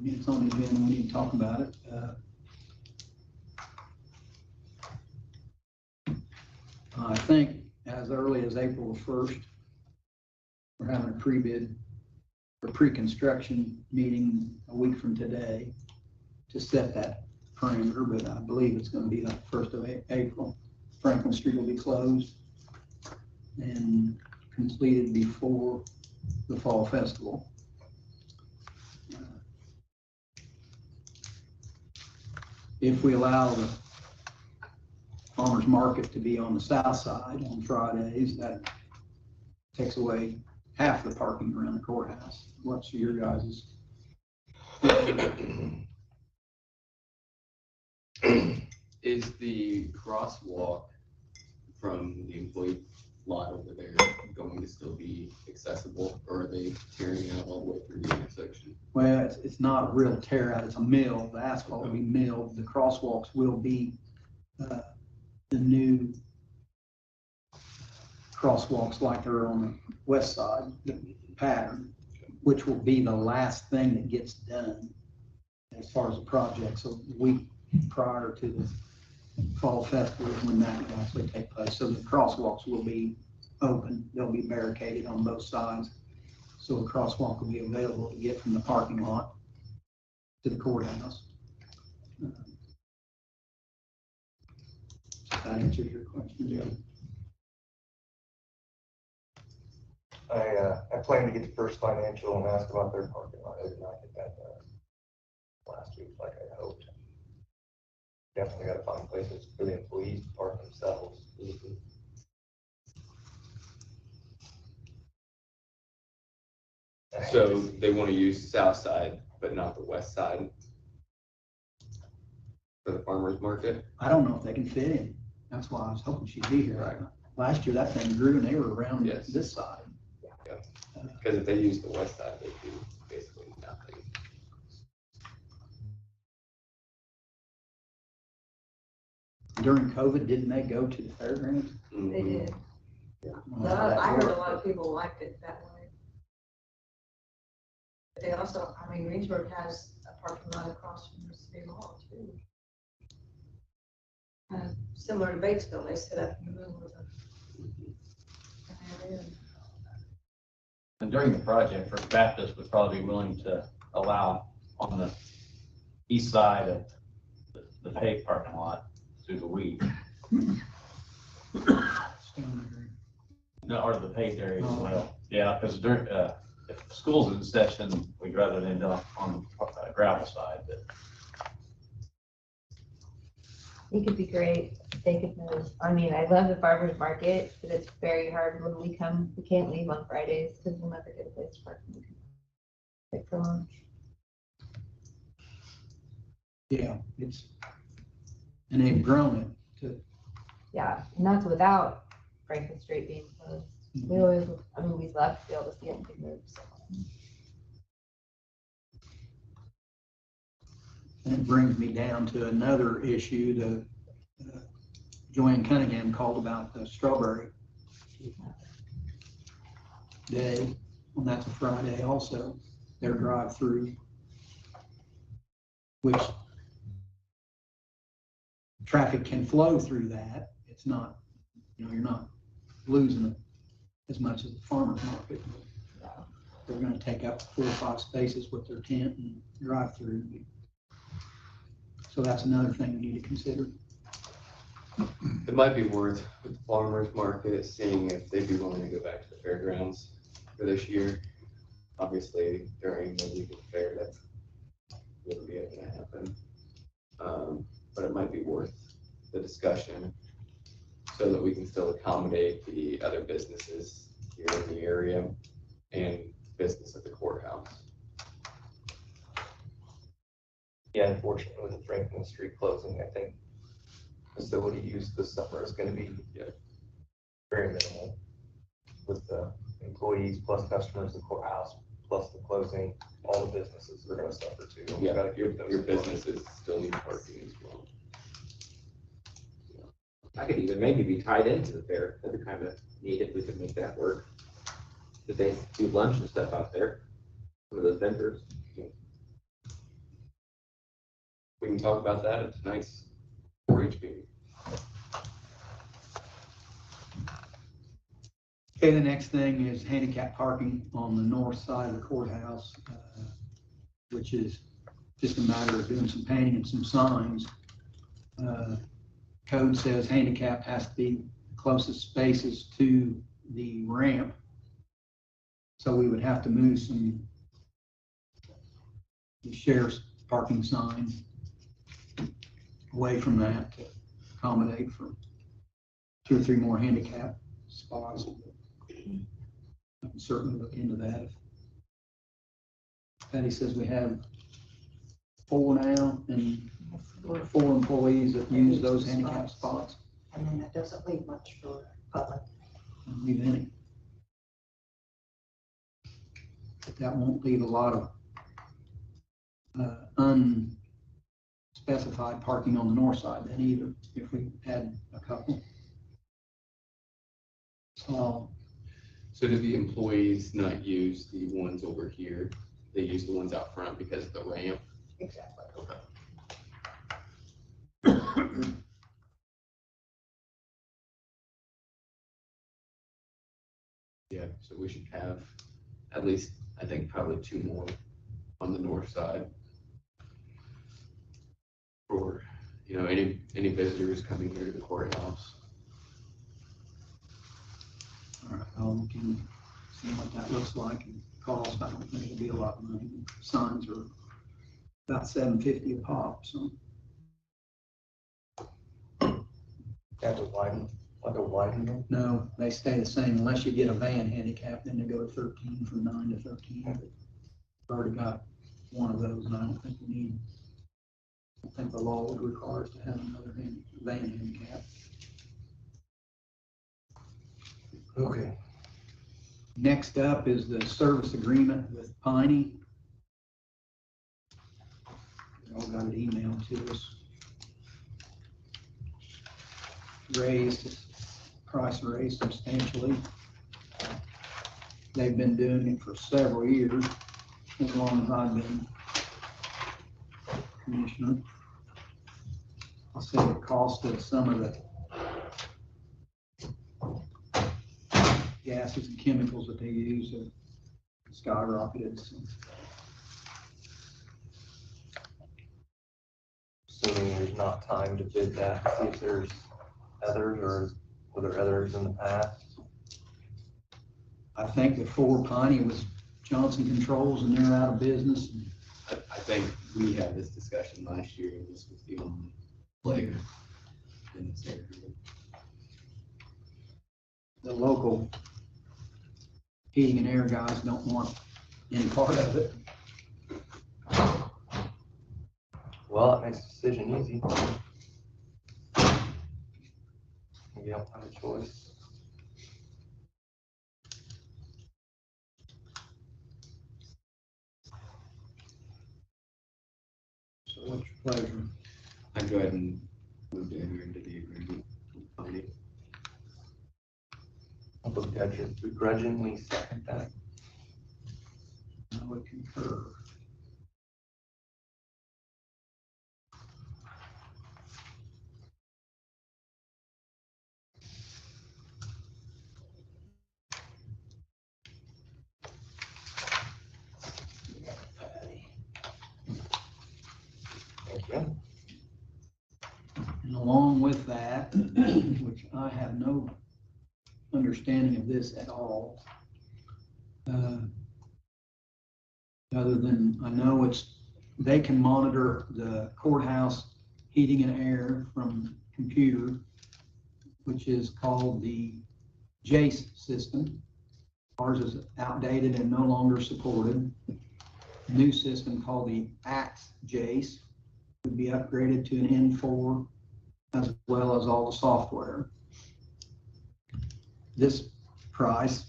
mean, it's only been, we need to talk about it. I think as early as April 1st, we're having a pre-bid or pre-construction meeting a week from today to set that parameter, but I believe it's going to be the 1st of April. Franklin Street will be closed and completed before the Fall Festival. If we allow the farmer's market to be on the south side on Fridays, that takes away half the parking around the courthouse. What's your guys'? Is the crosswalk from the employee lot over there going to still be accessible, or are they tearing out all the way through the intersection? Well, it's not a real tear out, it's a mill. The asphalt will be milled. The crosswalks will be the new crosswalks like they're on the west side, the pattern, which will be the last thing that gets done as far as the project. So the week prior to the Fall Festival is when that will actually take place. So the crosswalks will be open. They'll be barricaded on both sides. So a crosswalk will be available to get from the parking lot to the courthouse. Does that answer your question, Joe? I plan to get the first financial and ask about their parking lot. I did not get that last week like I hoped. Definitely got to find places for the employees to park themselves. So they want to use the south side, but not the west side for the farmer's market? I don't know if they can fit in. That's why I was hoping she'd be here. Right. Last year, that thing grew and they were around Yes. this side. Because if they use the west side, they do basically nothing. During COVID, didn't they go to the fairgrounds? They did. Well, But I heard a worked. lot of people liked it that way. But they also, I mean, Greensburg has a parking lot across from the city hall too. Similar to Batesville, they set up in the middle of the. And during the project, First Baptist would probably be willing to allow on the east side of the paved parking lot through the week. No, or the paved area as well. Yeah, because during, if school's in session, we'd rather end up on the gravel side, but. It could be great if they could move. I mean, I love the farmer's market, but it's very hard when we come. We can't leave on Fridays because we'll never get a place to park. Like for lunch. Yeah, and they've grown it to, Yeah, and that's without Franklin Street being closed. We always, I mean, we love to be able to see anything move, so. And it brings me down to another issue. Joanne Cunningham called about the strawberry day, and that's a Friday also, their drive-through, which traffic can flow through that. It's not, you're not losing it as much as the farmer's market. They're gonna take up 4 or 5 spaces with their tent and drive-through. So that's another thing we need to consider. It might be worth with the farmer's market, seeing if they'd be willing to go back to the fairgrounds for this year. Obviously, during the week of the fair, that wouldn't be able to happen. But it might be worth the discussion so that we can still accommodate the other businesses here in the area and business at the courthouse. Yeah, unfortunately, with the Franklin Street closing, I think facility use this summer is gonna be very minimal with the employees plus customers, the courthouse, plus the closing, all the businesses are gonna suffer too. We Yeah, gotta give those your businesses still need parking as well. I could even maybe be tied into the fair. That'd be kind of neat if we could make that work. Did they do lunch and stuff out there? Some of those vendors. We can talk about that at tonight's 4-H meeting. Okay, the next thing is handicap parking on the north side of the courthouse, which is just a matter of doing some painting and some signs. Code says handicap has to be closest spaces to the ramp. So we would have to move the sheriff's parking signs away from that to accommodate for 2 or 3 more handicap spots. I can certainly look into that. Patty says we have 4 now and 4 employees that use those handicap spots. And then that doesn't leave much for public. Don't leave any. But that won't leave a lot of unspecified parking on the north side then either, if we had a couple. So do the employees not use the ones over here? They use the ones out front because of the ramp? Exactly. Okay. Yeah, so we should have at least, I think, probably 2 more on the north side. For, any visitors coming here to the courthouse. All right, I'll look and see what that looks like and cost. I don't think it'll be a lot of money. Signs are about $7.50 a pop, so. Have to widen, like a widen them? No, they stay the same unless you get a van handicap, then they go to 13 from 9 to 13. But I've already got one of those and I don't think we need, I think the law would require us to have another van handicap. Okay. Next up is the service agreement with Piney. We all got an email to us. Price raised substantially. They've been doing it for several years, as long as I've been commissioner. I'll say the cost of some of the gases and chemicals that they use have skyrocketed. So. Assuming there's not time to bid that, see if there's others, or were there others in the past? I think before Piney was Johnson Controls and they're out of business. I think we had this discussion last year and this was the only player in this area. The local heating and air guys don't want any part of it. Well, it makes the decision easy. You don't have a choice. go ahead and move to enter into the agreement with Piney. I'll begrudgingly second that. I would concur. Thank you. And along with that, which I have no understanding of this at all, other than I know they can monitor the courthouse heating and air from computer, which is called the JACE system. Ours is outdated and no longer supported. A new system called the ACTS JACE would be upgraded to an N4, as well as all the software. This price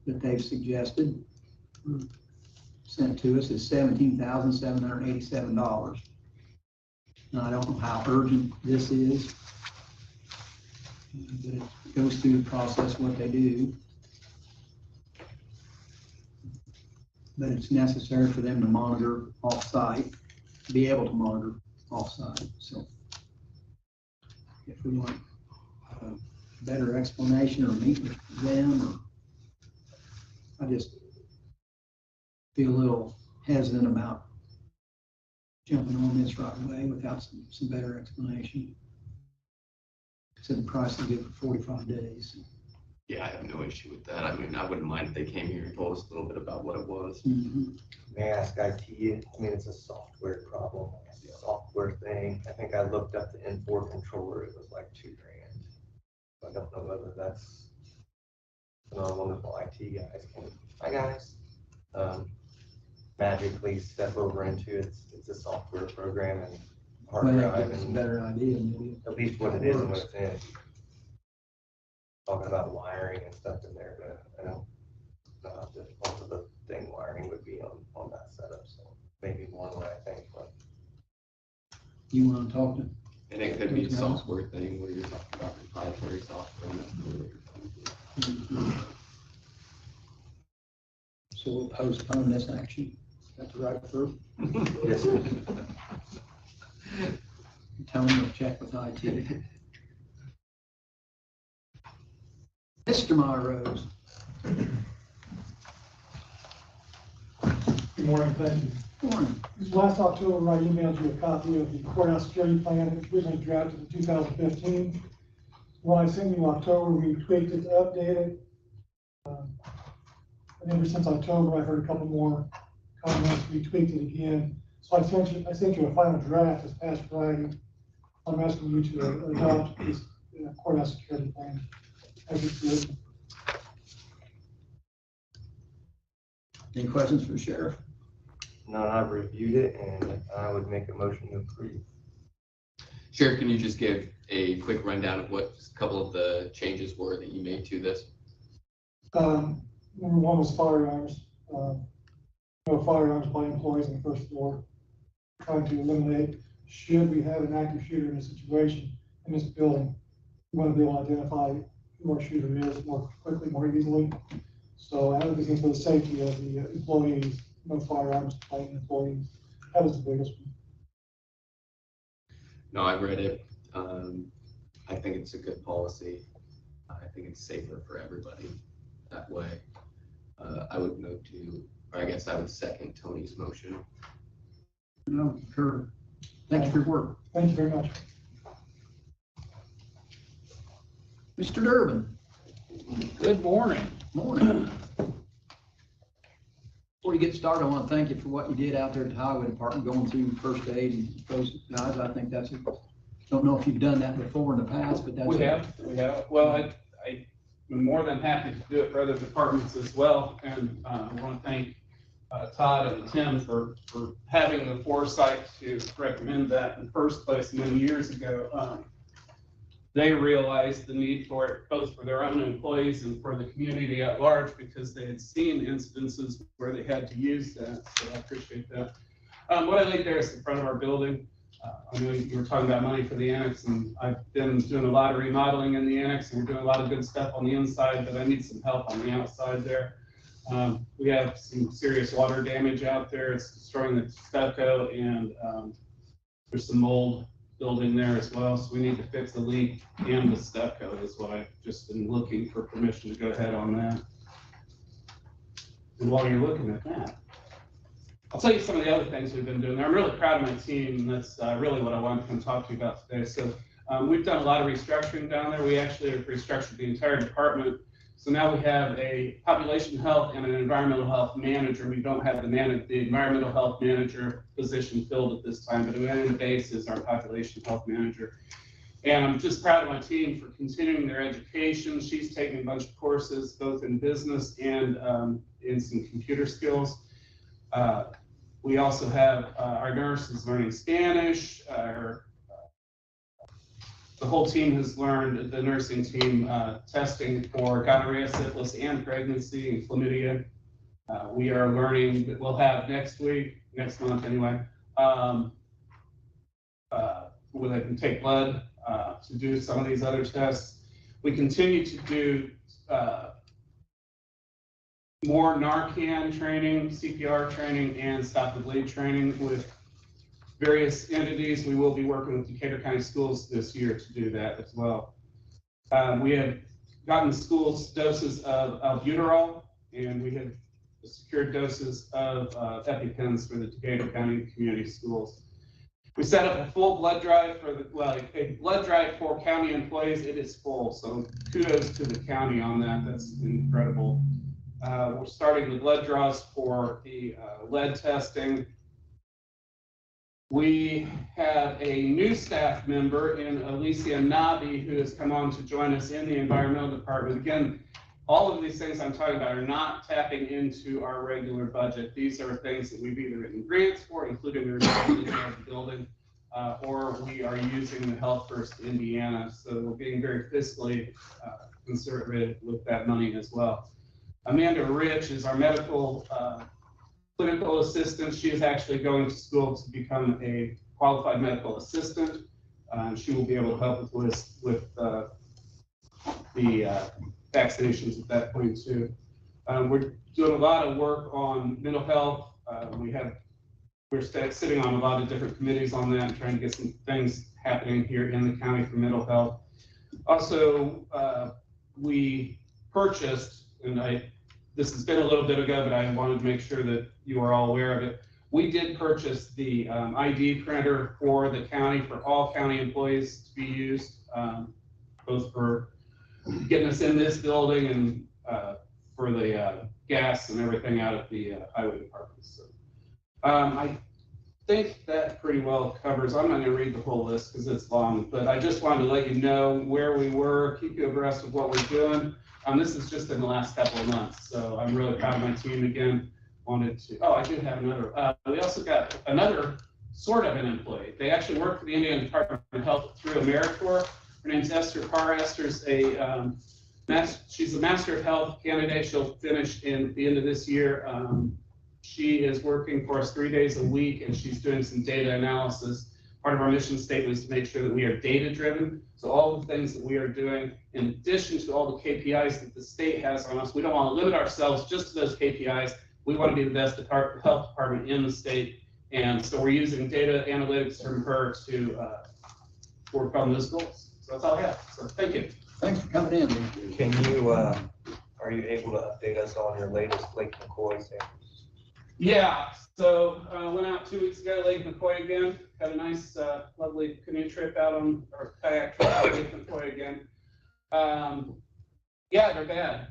that they've suggested, sent to us, is $17,787. Now, I don't know how urgent this is, but it goes through the process what they do. But it's necessary for them to monitor off-site, to be able to monitor off-site. So if we want a better explanation or meet with them, or I just feel a little hesitant about jumping on this right away without some better explanation. So the price they give for 45 days. Yeah, I have no issue with that. I mean, I wouldn't mind if they came here and told us a little bit about what it was. Mm-hmm. May I ask IT, I mean, it's a software problem, it's a software thing. I think I looked up the N4 controller, it was like $2,000. I don't know whether that's our wonderful IT guys can, hi guys, magically step over into it's a software program and hard drive It's a and better idea, maybe. at least what it is and what it's in. Talking about wiring and stuff in there, but I don't know how difficult of the thing wiring would be on that setup, so maybe one way I think, but. You want to talk to? And it could be a software thing where you're talking about proprietary software. And that's really what you're talking about. So we'll postpone this action. That's right through. Yes, sir. Tell them to check with IT. Mr. Meyerose. Good morning, thank you. Good morning. Last October, I emailed you a copy of the courthouse security plan. It was originally drafted in 2015. When I sent you in October, we tweaked it to update it. And ever since October, I've heard a couple more comments. We tweaked it again. So I sent you a final draft this past Friday. I'm asking you to adopt this courthouse security plan as it's written. Any questions for the sheriff? No, I've reviewed it and I would make a motion to approve. Sheriff, can you just give a quick rundown of what a couple of the changes were that you made to this? Number one was firearms. No firearms by employees on the first floor. Trying to eliminate, should we have an active shooter in a situation in this building, we want to be able to identify who our shooter is more quickly, more easily. So advocating for the safety of the employees, no firearms by employees. That was the biggest one. No, I've read it. I think it's a good policy. I think it's safer for everybody that way. I would move to, or I guess I would second Tony's motion. No, sure. Thank you for your work. Thank you very much. Mr. Durbin. Good morning. Morning. Before you get started, I want to thank you for what you did out there at the highway department, going through first aid and those guys. I think that's don't know if you've done that before in the past, but that's. We have. Well, I'm more than happy to do it for other departments as well. And I want to thank Todd and Tim for having the foresight to recommend that in the first place many years ago. They realized the need for it both for their own employees and for the community at large because they had seen incidences where they had to use that. So I appreciate that. What I like there is the front of our building. I know you were talking about money for the annex, and I've been doing a lot of remodeling in the annex, and we're doing a lot of good stuff on the inside, but I need some help on the outside there. We have some serious water damage out there. It's destroying the stucco, and there's some mold building there as well, so we need to fix the leak and the stucco is what I've just been looking for permission to go ahead on that. And while you're looking at that, I'll tell you some of the other things we've been doing there. I'm really proud of my team, and that's really what I wanted to come talk to you about today. So we've done a lot of restructuring down there. We actually have restructured the entire department. So now we have a population health and an environmental health manager. We don't have the environmental health manager position filled at this time, but Amanda Bates is our population health manager. And I'm just proud of my team for continuing their education. She's taking a bunch of courses, both in business and in some computer skills. We also have our nurse is learning Spanish. The whole team has learned, the nursing team, testing for gonorrhea, syphilis, and pregnancy, and chlamydia. We are learning that we'll have next month anyway, where they can take blood to do some of these other tests. We continue to do more Narcan training, CPR training, and stop the bleed training with various entities. We will be working with Decatur County Schools this year to do that as well. We have gotten the schools doses of albuterol, and we have secured doses of EpiPens for the Decatur County community schools. We set up a full blood drive for a blood drive for county employees. It is full, so kudos to the county on that. That's incredible. We're starting the blood draws for the lead testing. We have a new staff member in Alicia Nabi who has come on to join us in the environmental department. Again, all of these things I'm talking about are not tapping into our regular budget. These are things that we've either written grants for, including the remodeling of the building, or we are using the Health First Indiana. So we're being very fiscally conservative with that money as well. Amanda Rich is our medical clinical assistant. She is actually going to school to become a qualified medical assistant. She will be able to help with the vaccinations at that point too. We're doing a lot of work on mental health. We're sitting on a lot of different committees on that and trying to get some things happening here in the county for mental health. Also, we purchased, and this has been a little bit ago, but I wanted to make sure that you are all aware of it. We did purchase the ID printer for the county, for all county employees to be used, both for getting us in this building and for the gas and everything out at the highway department. So I think that pretty well covers. I'm not going to read the whole list because it's long, but I just wanted to let you know where we were, keep you abreast of what we're doing. This is just in the last couple of months, so I'm really proud of my team again. I do have another. We also got another sort of an employee. They actually work for the Indiana Department of Health through AmeriCorps. Her name's Esther Carr. Esther's she's a Master of Health candidate. She'll finish in the end of this year. She is working for us 3 days a week, and she's doing some data analysis. Part of our mission statement is to make sure that we are data-driven. So all the things that we are doing, in addition to all the KPIs that the state has on us, we don't want to limit ourselves just to those KPIs. We want to be the best health department in the state. And so we're using data analytics from her to work on those goals. So that's all I have. So thank you. Thanks for coming in. Can you, are you able to update us on your latest Lake McCoy samples? Yeah, so went out 2 weeks ago to Lake McCoy again. Had a nice, lovely canoe trip out on, or kayak trip out to Lake McCoy again. Yeah, they're bad.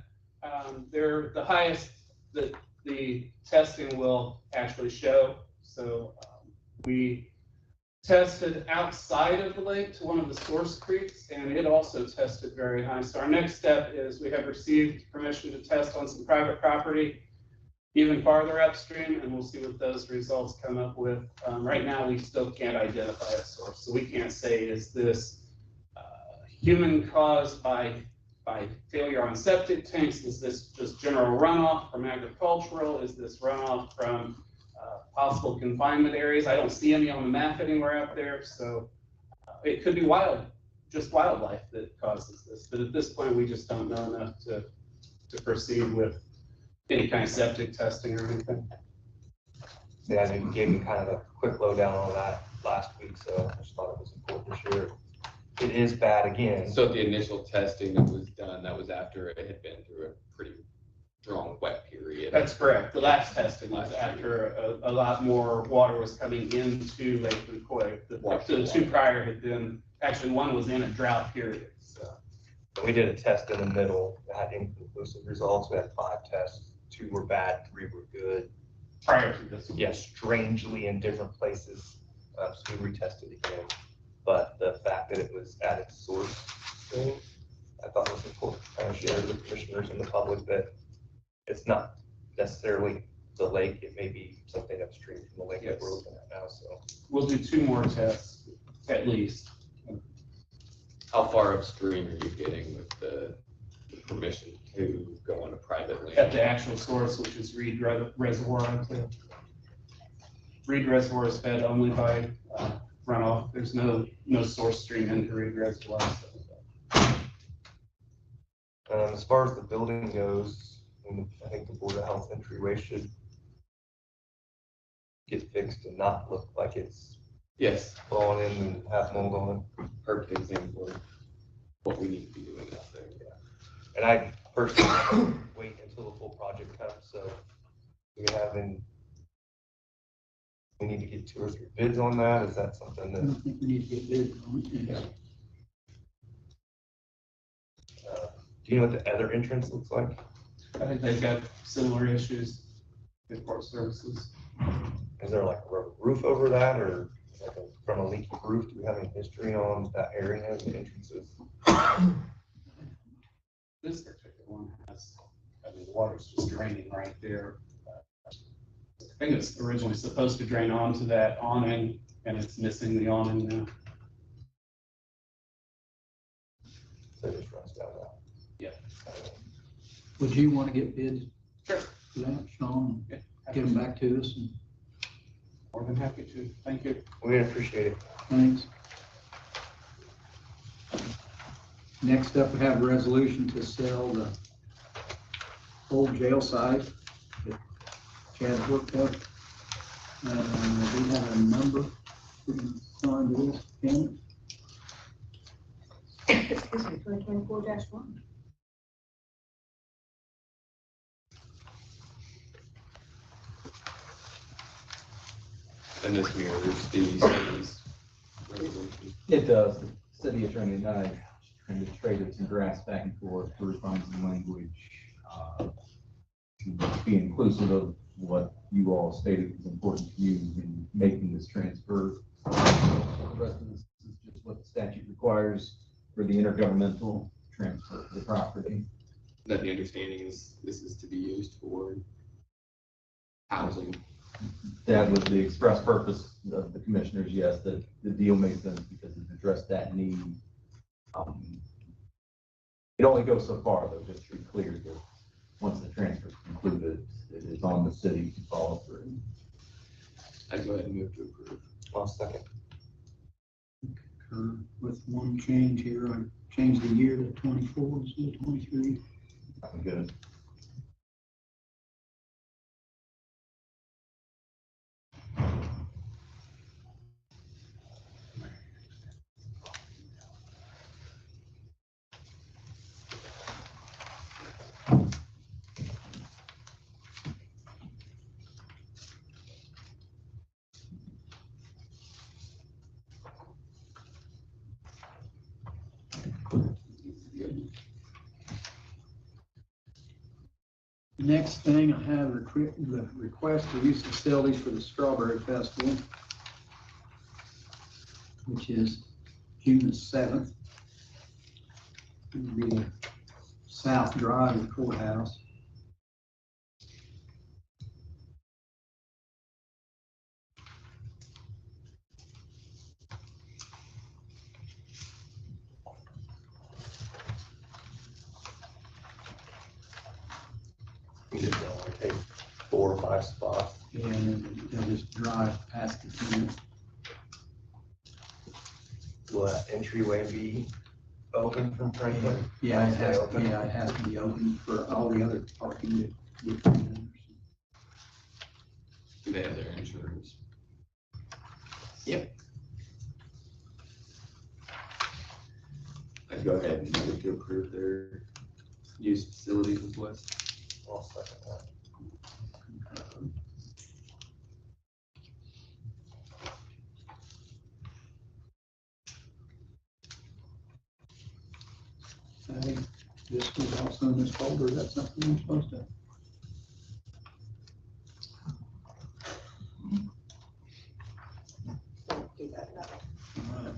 They're the highest that the testing will actually show. So we tested outside of the lake to one of the source creeks, and it also tested very high. So our next step is we have received permission to test on some private property even farther upstream, and we'll see what those results come up with. Right now, we still can't identify a source, so we can't say, is this human caused by failure on septic tanks? Is this just general runoff from agricultural? Is this runoff from possible confinement areas. I don't see any on the map anywhere up there, so it could be just wildlife that causes this. But at this point, we just don't know enough to proceed with any kind of septic testing or anything. Yeah, I think you gave me kind of a quick lowdown on that last week, so I just thought it was important to share. It is bad again. So the initial testing that was done, that was after it had been through a pretty strong wet period. That's correct. The last testing was after a lot more water was coming into Lake McCoy. The two prior had been, actually one was in a drought period. So we did a test in the middle that had inconclusive results. We had 5 tests. 2 were bad, 3 were good. Prior to this. Yeah, strangely in different places. So we retested again. But the fact that it was at its source thing, I thought was important to kind of share with the commissioners and the public that it's not necessarily the lake. It may be something upstream from the lake that we're looking at now. So we'll do 2 more tests at least. How far upstream are you getting with the permission to go on a private land? At the actual source, which is Reed Reservoir. Reed Reservoir is fed only by runoff. There's no source stream into Reed Reservoir. As far as the building goes, I think the Board of Health entryway should get fixed and not look like it's falling in and have mold on it. Perfect example of what we need to be doing out there. Yeah. And I personally wait until the full project comes. So we need to get 2 or 3 bids on that. Is that something that? I don't think we need to get bids on it. Yeah. Do you know what the other entrance looks like? I think they've got similar issues with port services. Is there like a roof over that, or like from a leaky roof? Do we have any history on that area of the entrances? This particular one has, I mean, the water's just draining right there. I think it's originally supposed to drain onto that awning, and it's missing the awning now. So it just runs down that. Yeah. Would you want to get bids? Sure. For that, Sean? Yeah. Get them back to us. And More than happy to. Thank you. We appreciate it. thanks. Next up, we have a resolution to sell the old jail site that Chad worked up. We have a number. We can sign this, Ken. Excuse me, 2024-1. And this mirrors the city's resolution. It does. The city attorney and I trying to trade some drafts back and forth to refine some language, to be inclusive of what you all stated was important to you in making this transfer. The rest of this is just what the statute requires for the intergovernmental transfer of the property. That the understanding is this is to be used for housing. That was the express purpose of the commissioners, yes, that the deal made sense because it addressed that need. It only goes so far, though, just to be clear that once the transfer is concluded, it is on the city to follow through. I go ahead and move to approve. I'll second. With one change here, I changed the year to 24 instead of 23. I'm good. The next thing, I have the request to use facilities for the Strawberry Festival, which is June the 7th. It'll be the South Drive of the Courthouse. We just only take 4 or 5 spots. and they'll just drive past the fence. Will that entryway be open from Franklin? Yeah, it has, Open? yeah, it has to be open for all the other parking that get in. Do they have their insurance? Yep. I'd go ahead and move to approve their use facilities with West. I'll second that. I think this was also in this folder. That's something we're supposed to. Do that now. Alright.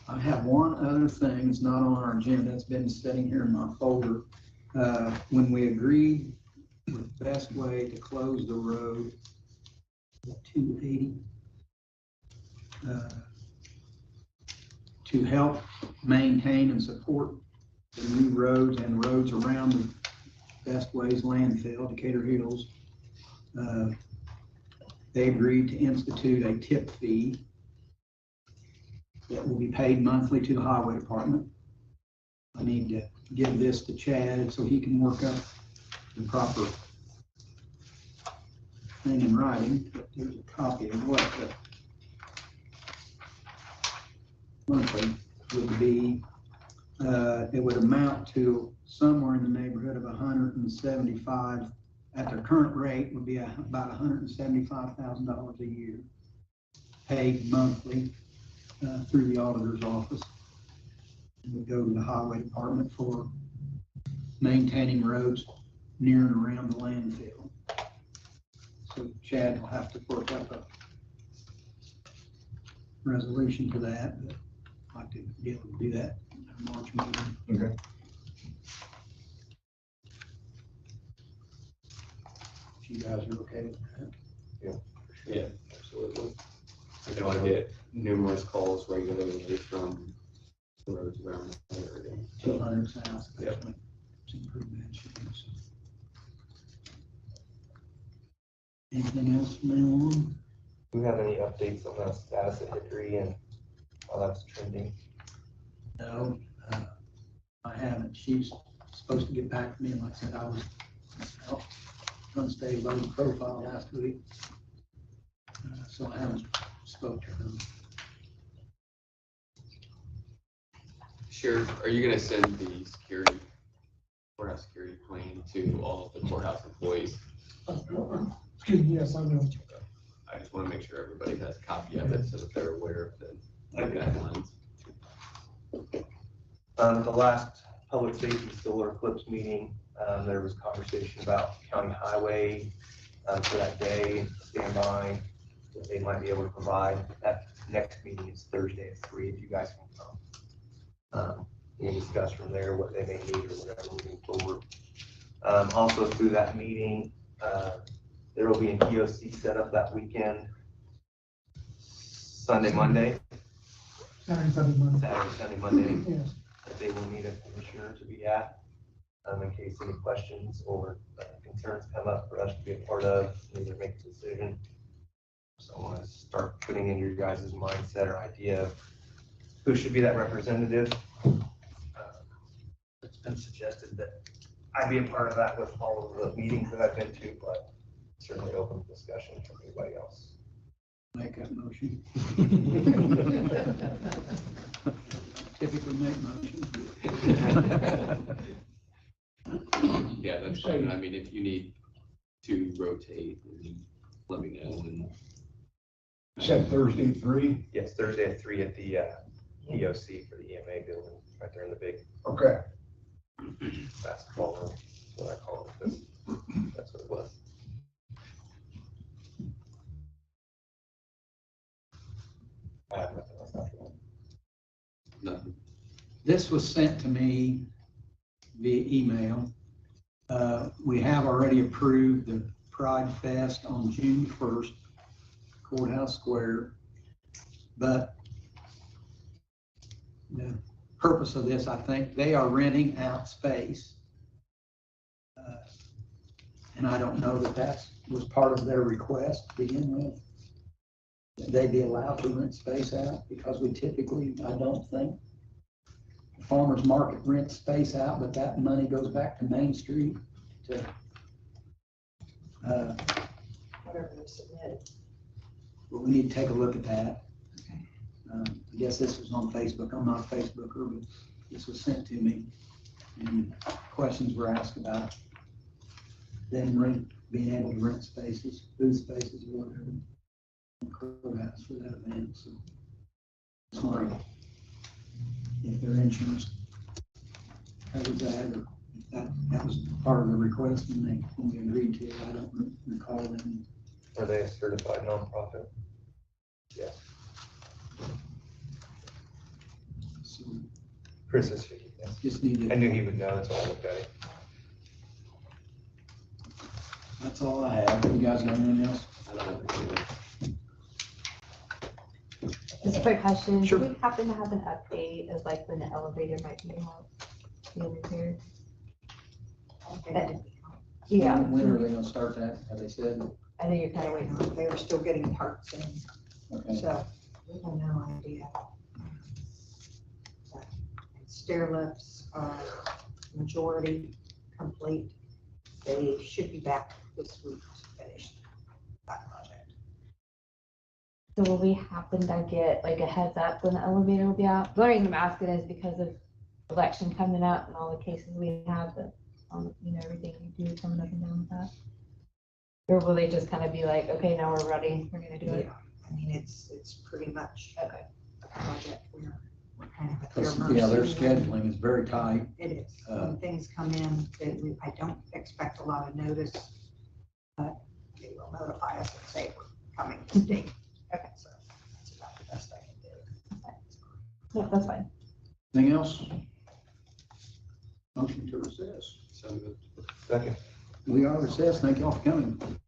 I have one other thing, it's not on our agenda, it's been sitting here in my folder. When we agreed with best way to close the road at 280, to help maintain and support the new roads and roads around the Best Ways landfill, Decatur Hills, they agreed to institute a tip fee that will be paid monthly to the highway department. I need to give this to Chad so he can work up the proper thing in writing. But there's a copy of what the monthly would be. It would amount to somewhere in the neighborhood of 175, at their current rate would be about $175,000 a year, paid monthly through the auditor's office. It would go to the highway department for maintaining roads near and around the landfill. So Chad will have to work up a resolution to that, but I'd like to be able to do that in the March meeting. Okay. If you guys are okay with that. Yeah, absolutely. I know I get numerous calls regularly from roads around the area. 200 south. Yep. It's in pretty bad shape. Anything else from anyone? Do we have any updates on the status of Hickory and how that's trending? No, I haven't. She's supposed to get back to me, and like I said, I was out unstable low profile last week, so I haven't spoke to her. Sheriff, are you gonna send the security, courthouse security plan to all of the courthouse employees? Excuse me, yes, I know. I just wanna make sure everybody has a copy of it so that they're aware of the guidelines. The last public safety solar eclipse meeting, there was conversation about county highway for that day, standby, that they might be able to provide. That next meeting is Thursday at 3, if you guys can come. We can discuss from there what they may need or whatever moving forward. Also through that meeting, there will be an EOC set up that weekend, Sunday, Monday. Saturday, Monday. Yes. That they will need a commissioner to be at, in case any questions or concerns come up for us to be a part of, either make a decision. So I want to start putting in your guys' mindset or idea of who should be that representative. It's been suggested that I be a part of that with all of the meetings that I've been to, but certainly open to discussion from anybody else. Make that motion. Typically make motions. Yeah, that's fine. I mean, if you need to rotate, let me know. And Said Thursday at 3? Yes, Thursday at 3 at the EOC for the EMA building, right there in the big Okay. basketball room, what I call it. That's what it was. I have nothing else after that. nothing. This was sent to me via email. We have already approved the Pride Fest on June 1st, Courthouse Square, but the purpose of this, I think, they are renting out space. And I don't know that that was part of their request to begin with. That they be allowed to rent space out, because we typically, I don't think, the farmer's market rents space out, but that money goes back to Main Street to, Whatever they submitted. but we need to take a look at that. I guess this was on Facebook. I'm not a Facebooker, but this was sent to me. And questions were asked about them being able to rent spaces, booth spaces, or whatever. Courthouse for that event, so. Just wondering if their insurance covers that, or if that was part of the request when we agreed to it. I don't recall them. Are they a certified nonprofit? Yes. So Chris is shaking, yes. just need I to, knew he would know, that's why I looked at it. that's all I have. You guys got anything else? Just a quick question. Sure. Do we happen to have an update of like when the elevator might be out, being repaired? Yeah. When are they gonna start that? Have they said? I know you're kind of waiting on. They were still getting parts in, Okay. so we have no idea. Stair lifts are majority complete. They should be back this week to finish that project. So will we happen to get like a heads up when the elevator will be out? The only reason I'm asking is because of election coming up and all the cases we have, that, everything we do coming up and down with that. Or will they just kind of be like, okay, now we're ready, we're gonna do it? I mean, it's pretty much Okay. a project we're kind of at their Yeah, their mercy. scheduling is very tight. It is. When things come in, I don't expect a lot of notice, but they will notify us and say we're coming this date. Okay, so that's about the best I can do. Yeah, that's fine. Anything else? Motion to recess. So moved. Second. We are recessed. Thank you all for coming.